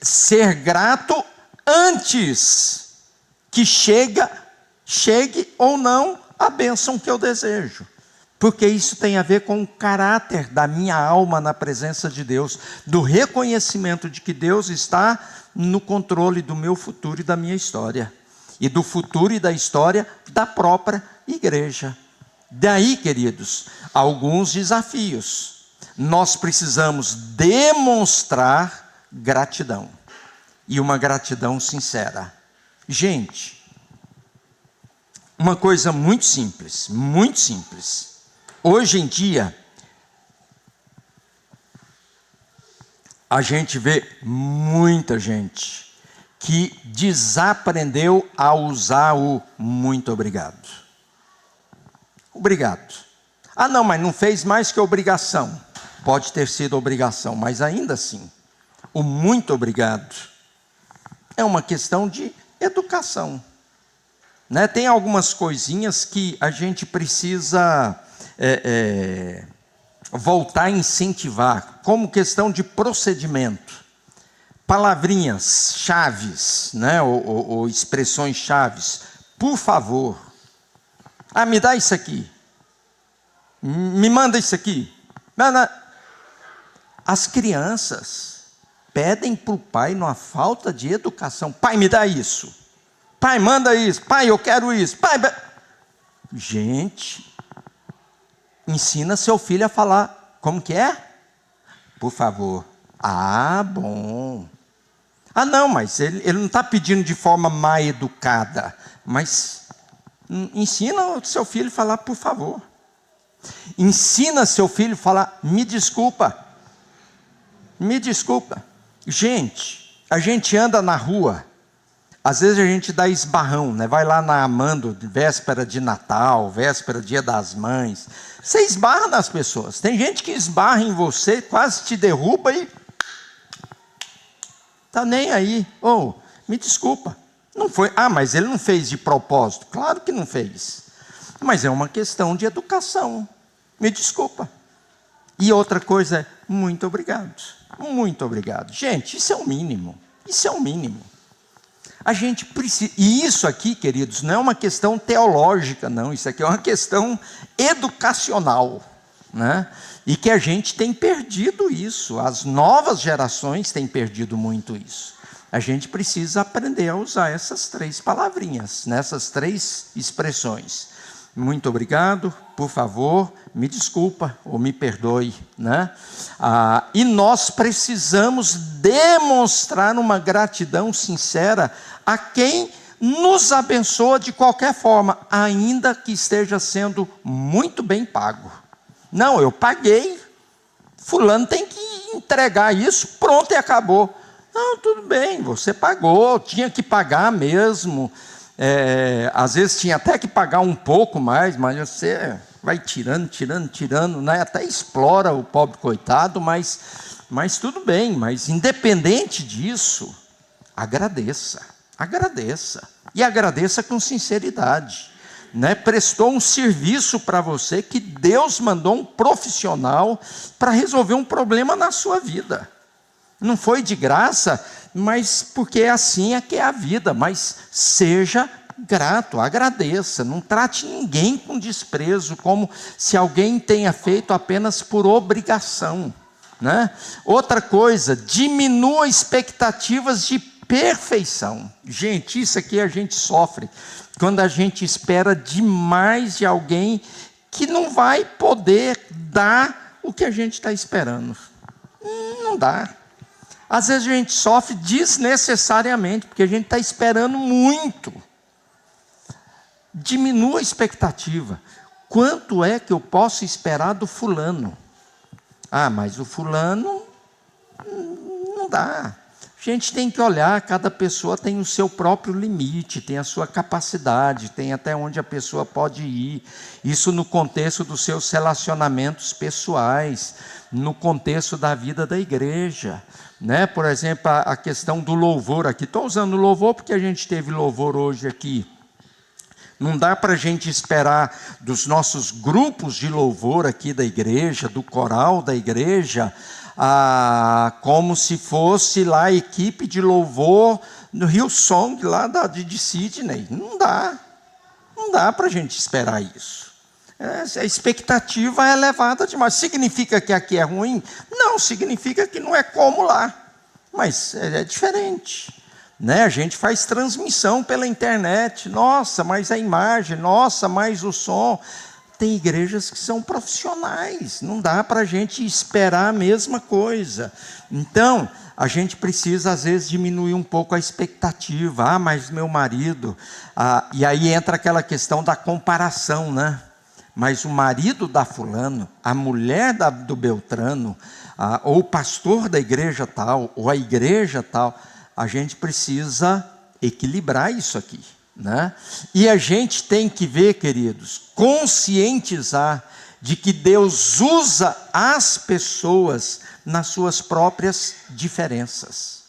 ser grato antes que chegue ou não a bênção que eu desejo? Porque isso tem a ver com o caráter da minha alma na presença de Deus, do reconhecimento de que Deus está no controle do meu futuro e da minha história. E do futuro e da história da própria igreja. Daí, queridos, alguns desafios. Nós precisamos demonstrar gratidão. E uma gratidão sincera. Gente, uma coisa muito simples, muito simples. Hoje em dia, a gente vê muita gente que desaprendeu a usar o muito obrigado. Obrigado. Ah, não, mas não fez mais que obrigação. Pode ter sido obrigação, mas ainda assim, o muito obrigado é uma questão de educação. Né? Tem algumas coisinhas que a gente precisa voltar a incentivar, como questão de procedimento. Palavrinhas chaves, né? ou expressões chaves. Por favor. Ah, me dá isso aqui. Me manda isso aqui. As crianças pedem para o pai numa falta de educação. Pai, me dá isso. Pai, manda isso. Pai, eu quero isso. Pai, gente, ensina seu filho a falar. Como que é? Por favor. Ah, bom. Ah, não, mas ele não está pedindo de forma mal educada. Mas ensina o seu filho a falar, por favor. Ensina seu filho a falar, me desculpa. Me desculpa. Gente, a gente anda na rua. Às vezes a gente dá esbarrão, né? Vai lá na Amando, véspera de Natal, véspera Dia das Mães. Você esbarra nas pessoas. Tem gente que esbarra em você, quase te derruba e está nem aí. Me desculpa. Não foi. Ah, mas ele não fez de propósito. Claro que não fez. Mas é uma questão de educação. Me desculpa. E outra coisa é, muito obrigado. Muito obrigado. Gente, isso é o mínimo. Isso é o mínimo. A gente precisa. E isso aqui, queridos, não é uma questão teológica, não. Isso aqui é uma questão educacional, né? E que a gente tem perdido isso. As novas gerações têm perdido muito isso. A gente precisa aprender a usar essas 3 palavrinhas, nessas 3 expressões. Muito obrigado, por favor, me desculpa ou me perdoe, né? E nós precisamos demonstrar uma gratidão sincera a quem nos abençoa de qualquer forma, ainda que esteja sendo muito bem pago. Não, eu paguei, fulano tem que entregar isso, pronto e acabou. Não, tudo bem, você pagou, tinha que pagar mesmo. Às vezes tinha até que pagar um pouco mais, mas você vai tirando, né? Até explora o pobre coitado, mas tudo bem. Mas independente disso, agradeça. E agradeça com sinceridade. Né? Prestou um serviço para você, que Deus mandou um profissional para resolver um problema na sua vida. Não foi de graça, mas porque assim é que é a vida. Mas seja grato, agradeça. Não trate ninguém com desprezo, como se alguém tenha feito apenas por obrigação. Né? Outra coisa, diminua expectativas de perfeição. Gente, isso aqui a gente sofre quando a gente espera demais de alguém que não vai poder dar o que a gente está esperando. Não dá. Às vezes a gente sofre desnecessariamente, porque a gente está esperando muito. Diminua a expectativa. Quanto é que eu posso esperar do fulano? Ah, mas o fulano não dá. A gente tem que olhar, cada pessoa tem o seu próprio limite, tem a sua capacidade, tem até onde a pessoa pode ir. Isso no contexto dos seus relacionamentos pessoais, no contexto da vida da igreja. Né? Por exemplo, a questão do louvor aqui. Estou usando louvor porque a gente teve louvor hoje aqui. Não dá para a gente esperar dos nossos grupos de louvor aqui da igreja, do coral da igreja, como se fosse lá a equipe de louvor no Hillsong, lá de Sydney. Não dá para a gente esperar isso. A expectativa é elevada demais. Significa que aqui é ruim? Não, significa que não é como lá. Mas é diferente. Né? A gente faz transmissão pela internet. Nossa, mas a imagem, nossa, mas o som. Tem igrejas que são profissionais, não dá para a gente esperar a mesma coisa. Então, a gente precisa, às vezes, diminuir um pouco a expectativa. Ah, mas meu marido... e aí entra aquela questão da comparação, né? Mas o marido da fulano, a mulher do Beltrano, ou o pastor da igreja tal, ou a igreja tal, a gente precisa equilibrar isso aqui. Né? E a gente tem que ver, queridos, conscientizar de que Deus usa as pessoas nas suas próprias diferenças.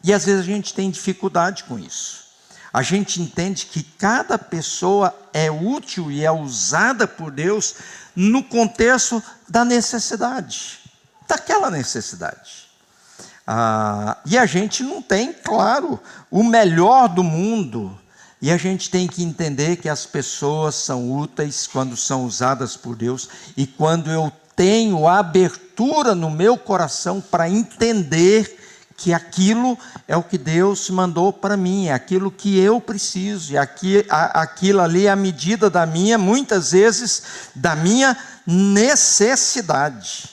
E às vezes a gente tem dificuldade com isso. A gente entende que cada pessoa é útil e é usada por Deus no contexto da necessidade, daquela necessidade. E a gente não tem, claro, o melhor do mundo. E a gente tem que entender que as pessoas são úteis quando são usadas por Deus. E quando eu tenho abertura no meu coração para entender que aquilo é o que Deus mandou para mim, é aquilo que eu preciso. E aquilo ali é a medida da minha, muitas vezes, da minha necessidade.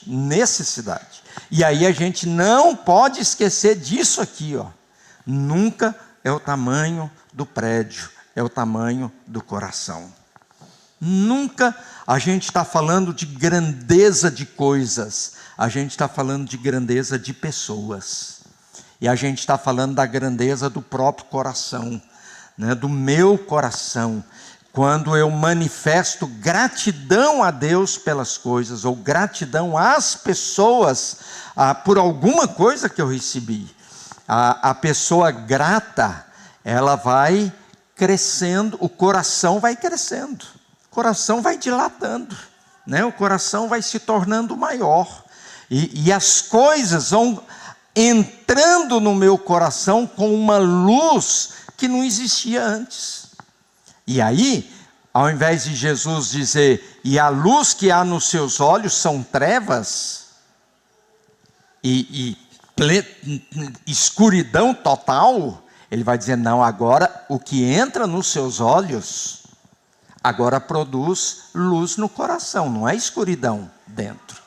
E aí a gente não pode esquecer disso aqui, ó. Nunca é o tamanho do prédio, é o tamanho do coração. Nunca a gente está falando de grandeza de coisas, a gente está falando de grandeza de pessoas. E a gente está falando da grandeza do próprio coração, né? Do meu coração. Quando eu manifesto gratidão a Deus pelas coisas, ou gratidão às pessoas por alguma coisa que eu recebi, a pessoa grata, ela vai crescendo, o coração vai crescendo, o coração vai dilatando, né? O coração vai se tornando maior, e as coisas vão entrando no meu coração com uma luz que não existia antes. E aí, ao invés de Jesus dizer, e a luz que há nos seus olhos são trevas, e escuridão total, ele vai dizer, não, agora o que entra nos seus olhos, agora produz luz no coração, não é escuridão dentro.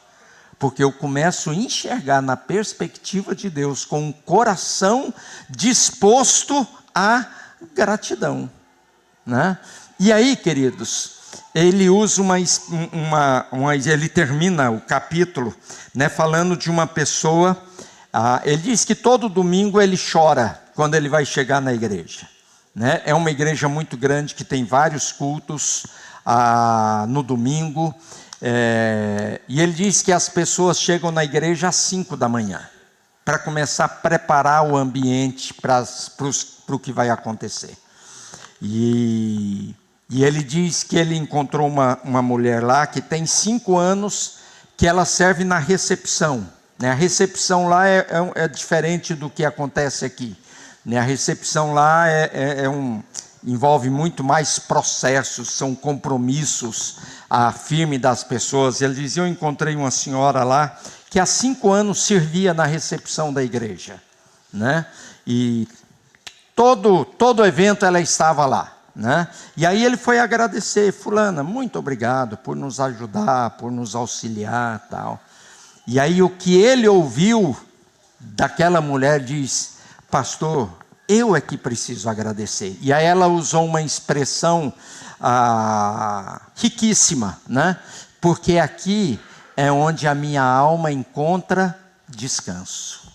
porque eu começo a enxergar na perspectiva de Deus, com um coração disposto à gratidão, né? E aí, queridos, ele usa ele termina o capítulo, né, falando de uma pessoa. Ele diz que todo domingo ele chora quando ele vai chegar na igreja, né? É uma igreja muito grande que tem vários cultos no domingo. E ele diz que as pessoas chegam na igreja às 5 da manhã, para começar a preparar o ambiente para o que vai acontecer. E ele diz que ele encontrou uma mulher lá que tem 5 anos, que ela serve na recepção, né? A recepção lá é diferente do que acontece aqui, né? A recepção lá envolve muito mais processos, são compromissos firmes das pessoas. Ele dizia: eu encontrei uma senhora lá que há 5 anos servia na recepção da igreja, né? E todo evento ela estava lá, né? E aí ele foi agradecer: fulana, muito obrigado por nos ajudar, por nos auxiliar, tal. E aí o que ele ouviu daquela mulher diz: pastor, eu é que preciso agradecer. E aí ela usou uma expressão riquíssima, né? Porque aqui é onde a minha alma encontra descanso.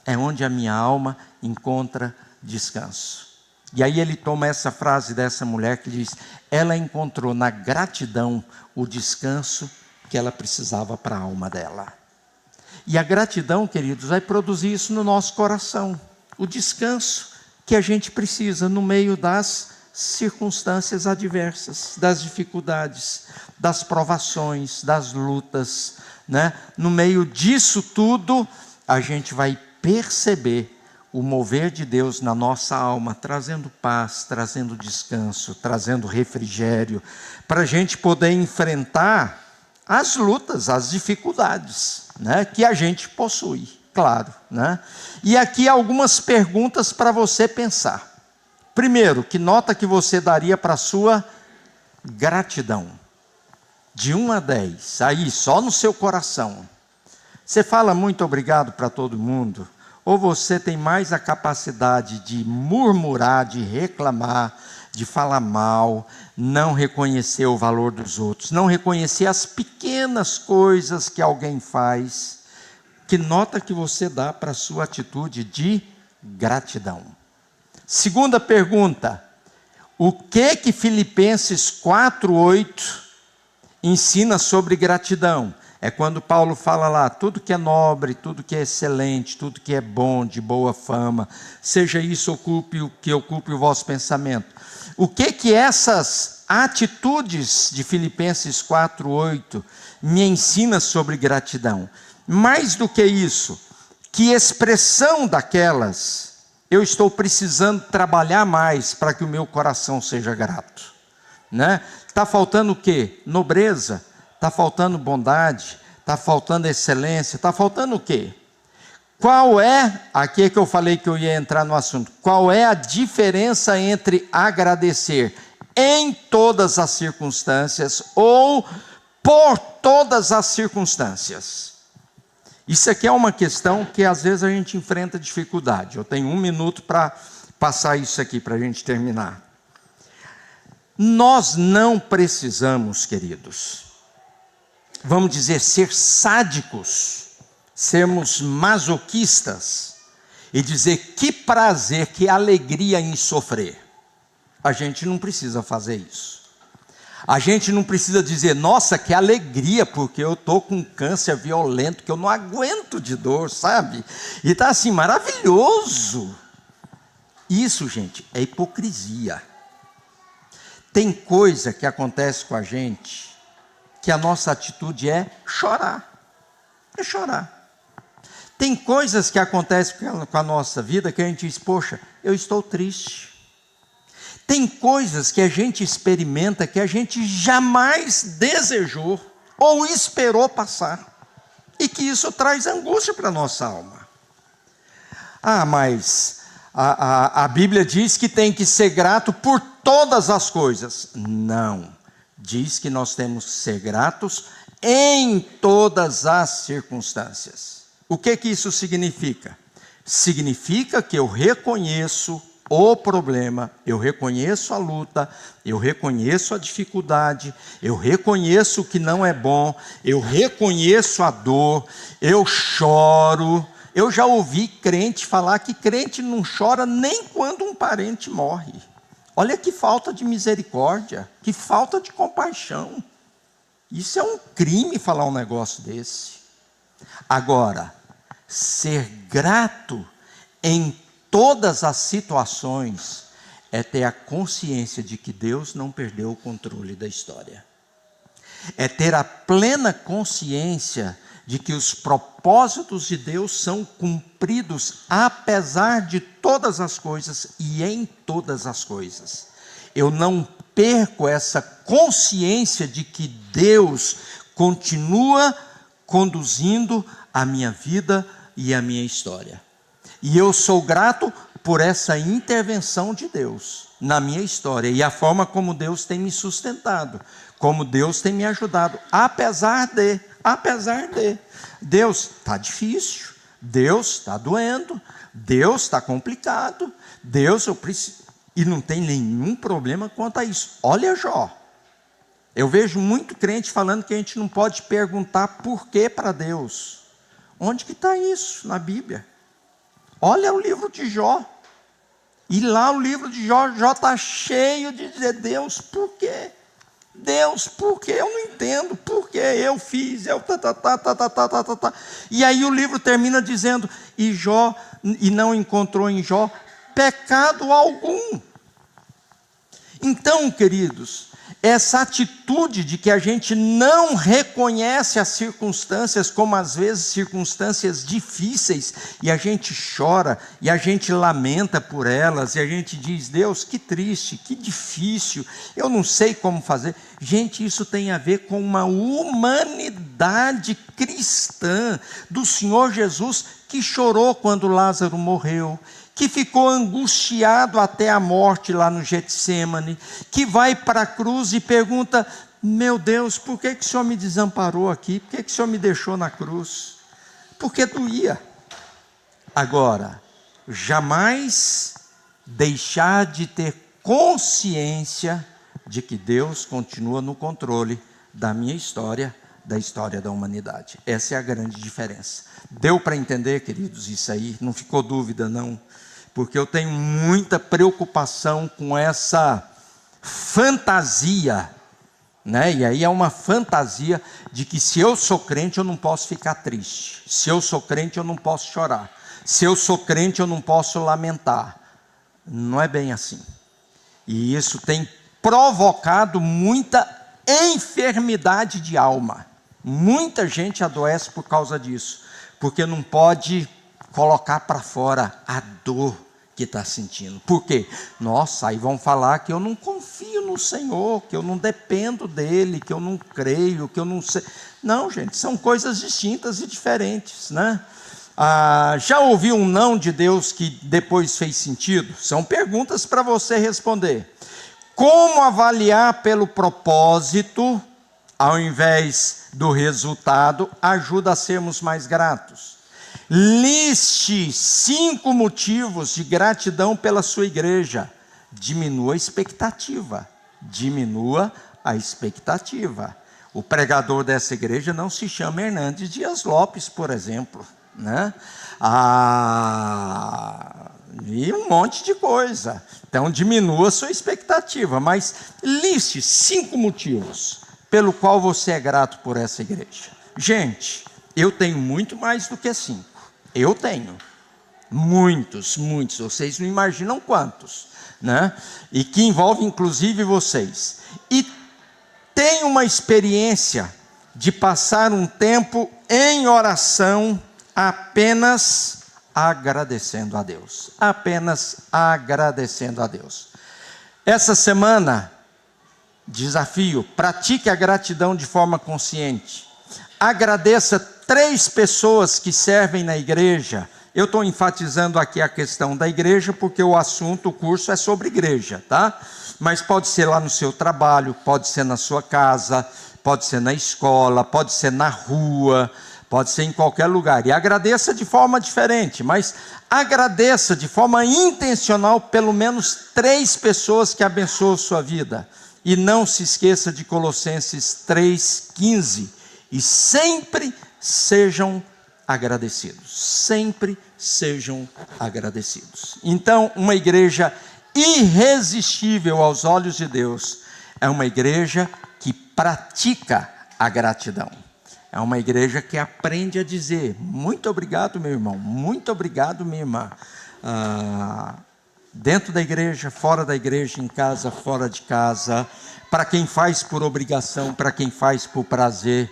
É onde a minha alma encontra descanso. E aí ele toma essa frase dessa mulher que diz: ela encontrou na gratidão o descanso que ela precisava para a alma dela. E a gratidão, queridos, vai produzir isso no nosso coração. O descanso que a gente precisa no meio das circunstâncias adversas, das dificuldades, das provações, das lutas, né? No meio disso tudo, a gente vai perceber o mover de Deus na nossa alma, trazendo paz, trazendo descanso, trazendo refrigério, para a gente poder enfrentar as lutas, as dificuldades, né, que a gente possui, claro, né? E aqui algumas perguntas para você pensar. Primeiro, que nota que você daria para a sua gratidão? De 1 a 10, aí só no seu coração. Você fala muito obrigado para todo mundo? Ou você tem mais a capacidade de murmurar, de reclamar, de falar mal, não reconhecer o valor dos outros, não reconhecer as pequenas coisas que alguém faz? Que nota que você dá para a sua atitude de gratidão? Segunda pergunta: o que Filipenses 4:8 ensina sobre gratidão? É quando Paulo fala lá: tudo que é nobre, tudo que é excelente, tudo que é bom, de boa fama, seja isso que ocupe o vosso pensamento. O que essas atitudes de Filipenses 4:8 me ensina sobre gratidão? Mais do que isso, que expressão daquelas eu estou precisando trabalhar mais para que o meu coração seja grato, né? Está faltando o quê? Nobreza. Está faltando bondade, está faltando excelência, está faltando o quê? Qual é, aqui é que eu falei que eu ia entrar no assunto, qual é a diferença entre agradecer em todas as circunstâncias ou por todas as circunstâncias? Isso aqui é uma questão que às vezes a gente enfrenta dificuldade. Eu tenho 1 minuto para passar isso aqui para a gente terminar. Nós não precisamos, queridos, vamos dizer, ser sádicos, sermos masoquistas e dizer que prazer, que alegria em sofrer. A gente não precisa fazer isso. A gente não precisa dizer: nossa, que alegria, porque eu estou com câncer violento, que eu não aguento de dor, sabe? E está assim, maravilhoso. Isso, gente, é hipocrisia. Tem coisa que acontece com a gente que a nossa atitude é chorar. É chorar. Tem coisas que acontecem com a nossa vida que a gente diz: poxa, eu estou triste. Tem coisas que a gente experimenta que a gente jamais desejou ou esperou passar, e que isso traz angústia para a nossa alma. Mas a Bíblia diz que tem que ser grato por todas as coisas. Não. Diz que nós temos que ser gratos em todas as circunstâncias. O que isso significa? Significa que eu reconheço o problema, eu reconheço a luta, eu reconheço a dificuldade, eu reconheço o que não é bom, eu reconheço a dor, eu choro. Eu já ouvi crente falar que crente não chora nem quando um parente morre. Olha que falta de misericórdia, que falta de compaixão. Isso é um crime falar um negócio desse. Agora, ser grato em todas as situações é ter a consciência de que Deus não perdeu o controle da história. É ter a plena consciência de que os propósitos de Deus são cumpridos apesar de todas as coisas e em todas as coisas. Eu não perco essa consciência de que Deus continua conduzindo a minha vida e a minha história. E eu sou grato por essa intervenção de Deus na minha história e a forma como Deus tem me sustentado, como Deus tem me ajudado, apesar de, Deus, está difícil, Deus está doendo, Deus está complicado, Deus, eu preciso, e não tem nenhum problema quanto a isso. Olha Jó, eu vejo muito crente falando que a gente não pode perguntar por que para Deus. Onde que está isso na Bíblia? Olha o livro de Jó. E lá o livro de Jó está cheio de dizer, Deus, por quê? Deus, por quê? Eu não entendo, por quê? Eu fiz, E aí o livro termina dizendo, e não encontrou em Jó pecado algum. Então, queridos, essa atitude de que a gente não reconhece as circunstâncias como às vezes circunstâncias difíceis, e a gente chora, e a gente lamenta por elas, e a gente diz, Deus, que triste, que difícil, eu não sei como fazer. Gente, isso tem a ver com uma humanidade cristã do Senhor Jesus, que chorou quando Lázaro morreu, que ficou angustiado até a morte lá no Getsemane, que vai para a cruz e pergunta, meu Deus, por que o Senhor me desamparou aqui? Por que o Senhor me deixou na cruz? Porque doía. Agora, jamais deixar de ter consciência de que Deus continua no controle da minha história, da história da humanidade. Essa é a grande diferença. Deu para entender, queridos, isso aí? Não ficou dúvida, não? Porque eu tenho muita preocupação com essa fantasia, né? E aí é uma fantasia de que se eu sou crente eu não posso ficar triste, se eu sou crente eu não posso chorar, se eu sou crente eu não posso lamentar. Não é bem assim. E isso tem provocado muita enfermidade de alma. Muita gente adoece por causa disso, porque não pode colocar para fora a dor que está sentindo. Por quê? Nossa, aí vão falar que eu não confio no Senhor, que eu não dependo dEle, que eu não creio, que eu não sei. Não, gente, são coisas distintas e diferentes, né? Já ouviu um não de Deus que depois fez sentido? São perguntas para você responder. Como avaliar pelo propósito, ao invés do resultado, ajuda a sermos mais gratos. Liste 5 motivos de gratidão pela sua igreja. Diminua a expectativa. Diminua a expectativa. O pregador dessa igreja não se chama Hernandes Dias Lopes, por exemplo, né? E um monte de coisa. Então diminua a sua expectativa, mas liste 5 motivos pelo qual você é grato por essa igreja. Gente, eu tenho muito mais do que 5. Eu tenho muitos, vocês não imaginam quantos, né? E que envolve inclusive vocês. E tenho uma experiência de passar um tempo em oração apenas agradecendo a Deus. Apenas agradecendo a Deus. Essa semana, desafio, pratique a gratidão de forma consciente. Agradeça 3 pessoas que servem na igreja. Eu estou enfatizando aqui a questão da igreja, porque o assunto, o curso é sobre igreja, tá? Mas pode ser lá no seu trabalho, pode ser na sua casa, pode ser na escola, pode ser na rua, pode ser em qualquer lugar. E agradeça de forma diferente, mas agradeça de forma intencional pelo menos 3 pessoas que abençoam sua vida. E não se esqueça de Colossenses 3,15. E sempre sejam agradecidos. Sempre sejam agradecidos. Então, uma igreja irresistível aos olhos de Deus é uma igreja que pratica a gratidão. É uma igreja que aprende a dizer: muito obrigado, meu irmão, muito obrigado, minha irmã. Dentro da igreja, fora da igreja, em casa, fora de casa, para quem faz por obrigação, para quem faz por prazer.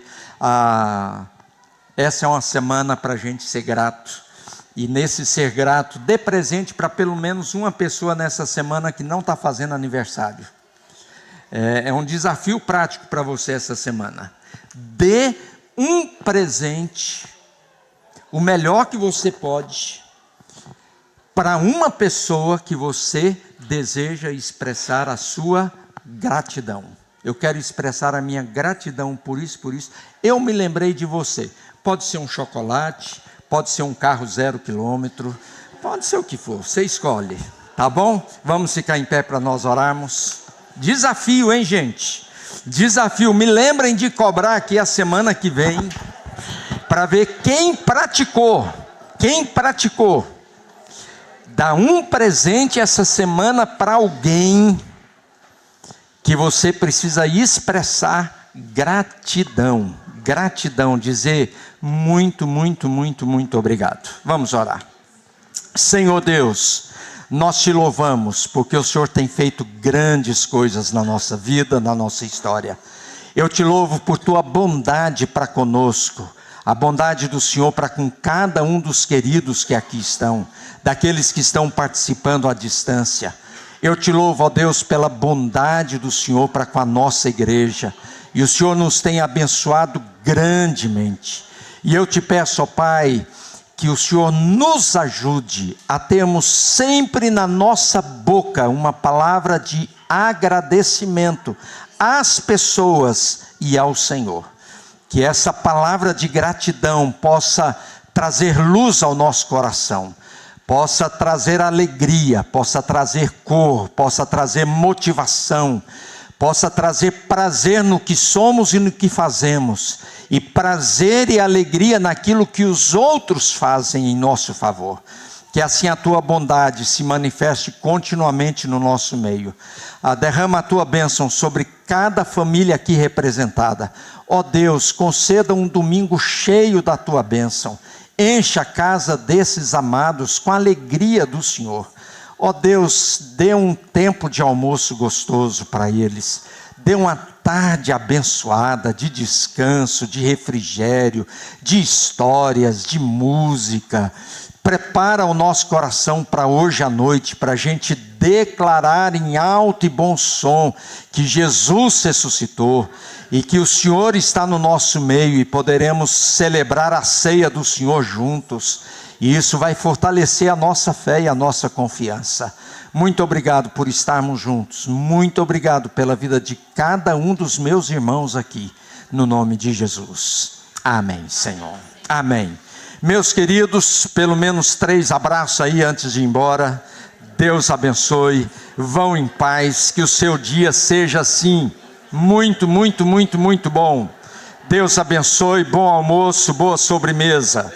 Essa é uma semana para a gente ser grato. E nesse ser grato, dê presente para pelo menos uma pessoa nessa semana que não está fazendo aniversário. É um desafio prático para você essa semana. Dê um presente, o melhor que você pode, para uma pessoa que você deseja expressar a sua gratidão. Eu quero expressar a minha gratidão por isso. Eu me lembrei de você. Pode ser um chocolate, pode ser um carro 0 quilômetro, pode ser o que for, você escolhe, tá bom? Vamos ficar em pé para nós orarmos. Desafio, hein, gente? Desafio. Me lembrem de cobrar aqui a semana que vem, para ver quem praticou. Dá um presente essa semana para alguém que você precisa expressar gratidão. Gratidão, dizer muito, muito, muito, muito obrigado. Vamos orar. Senhor Deus, nós te louvamos porque o Senhor tem feito grandes coisas na nossa vida, na nossa história. Eu te louvo por tua bondade para conosco, a bondade do Senhor para com cada um dos queridos que aqui estão, daqueles que estão participando à distância. Eu te louvo, ó Deus, pela bondade do Senhor para com a nossa igreja. E o Senhor nos tem abençoado grandemente. E eu te peço, ó Pai, que o Senhor nos ajude a termos sempre na nossa boca uma palavra de agradecimento às pessoas e ao Senhor. Que essa palavra de gratidão possa trazer luz ao nosso coração, possa trazer alegria, possa trazer cor, possa trazer motivação, possa trazer prazer no que somos e no que fazemos, e prazer e alegria naquilo que os outros fazem em nosso favor. Que assim a tua bondade se manifeste continuamente no nosso meio. Derrama a tua bênção sobre cada família aqui representada. Ó Deus, conceda um domingo cheio da tua bênção. Encha a casa desses amados com a alegria do Senhor. Ó Deus, dê um tempo de almoço gostoso para eles. Dê uma tarde abençoada de descanso, de refrigério, de histórias, de música. Prepara o nosso coração para hoje à noite, para a gente declarar em alto e bom som que Jesus ressuscitou e que o Senhor está no nosso meio e poderemos celebrar a ceia do Senhor juntos. E isso vai fortalecer a nossa fé e a nossa confiança. Muito obrigado por estarmos juntos. Muito obrigado pela vida de cada um dos meus irmãos aqui. No nome de Jesus. Amém, Senhor. Amém. Meus queridos, pelo menos 3 abraços aí antes de ir embora. Deus abençoe. Vão em paz. Que o seu dia seja assim. Muito, muito, muito, muito bom. Deus abençoe. Bom almoço, boa sobremesa.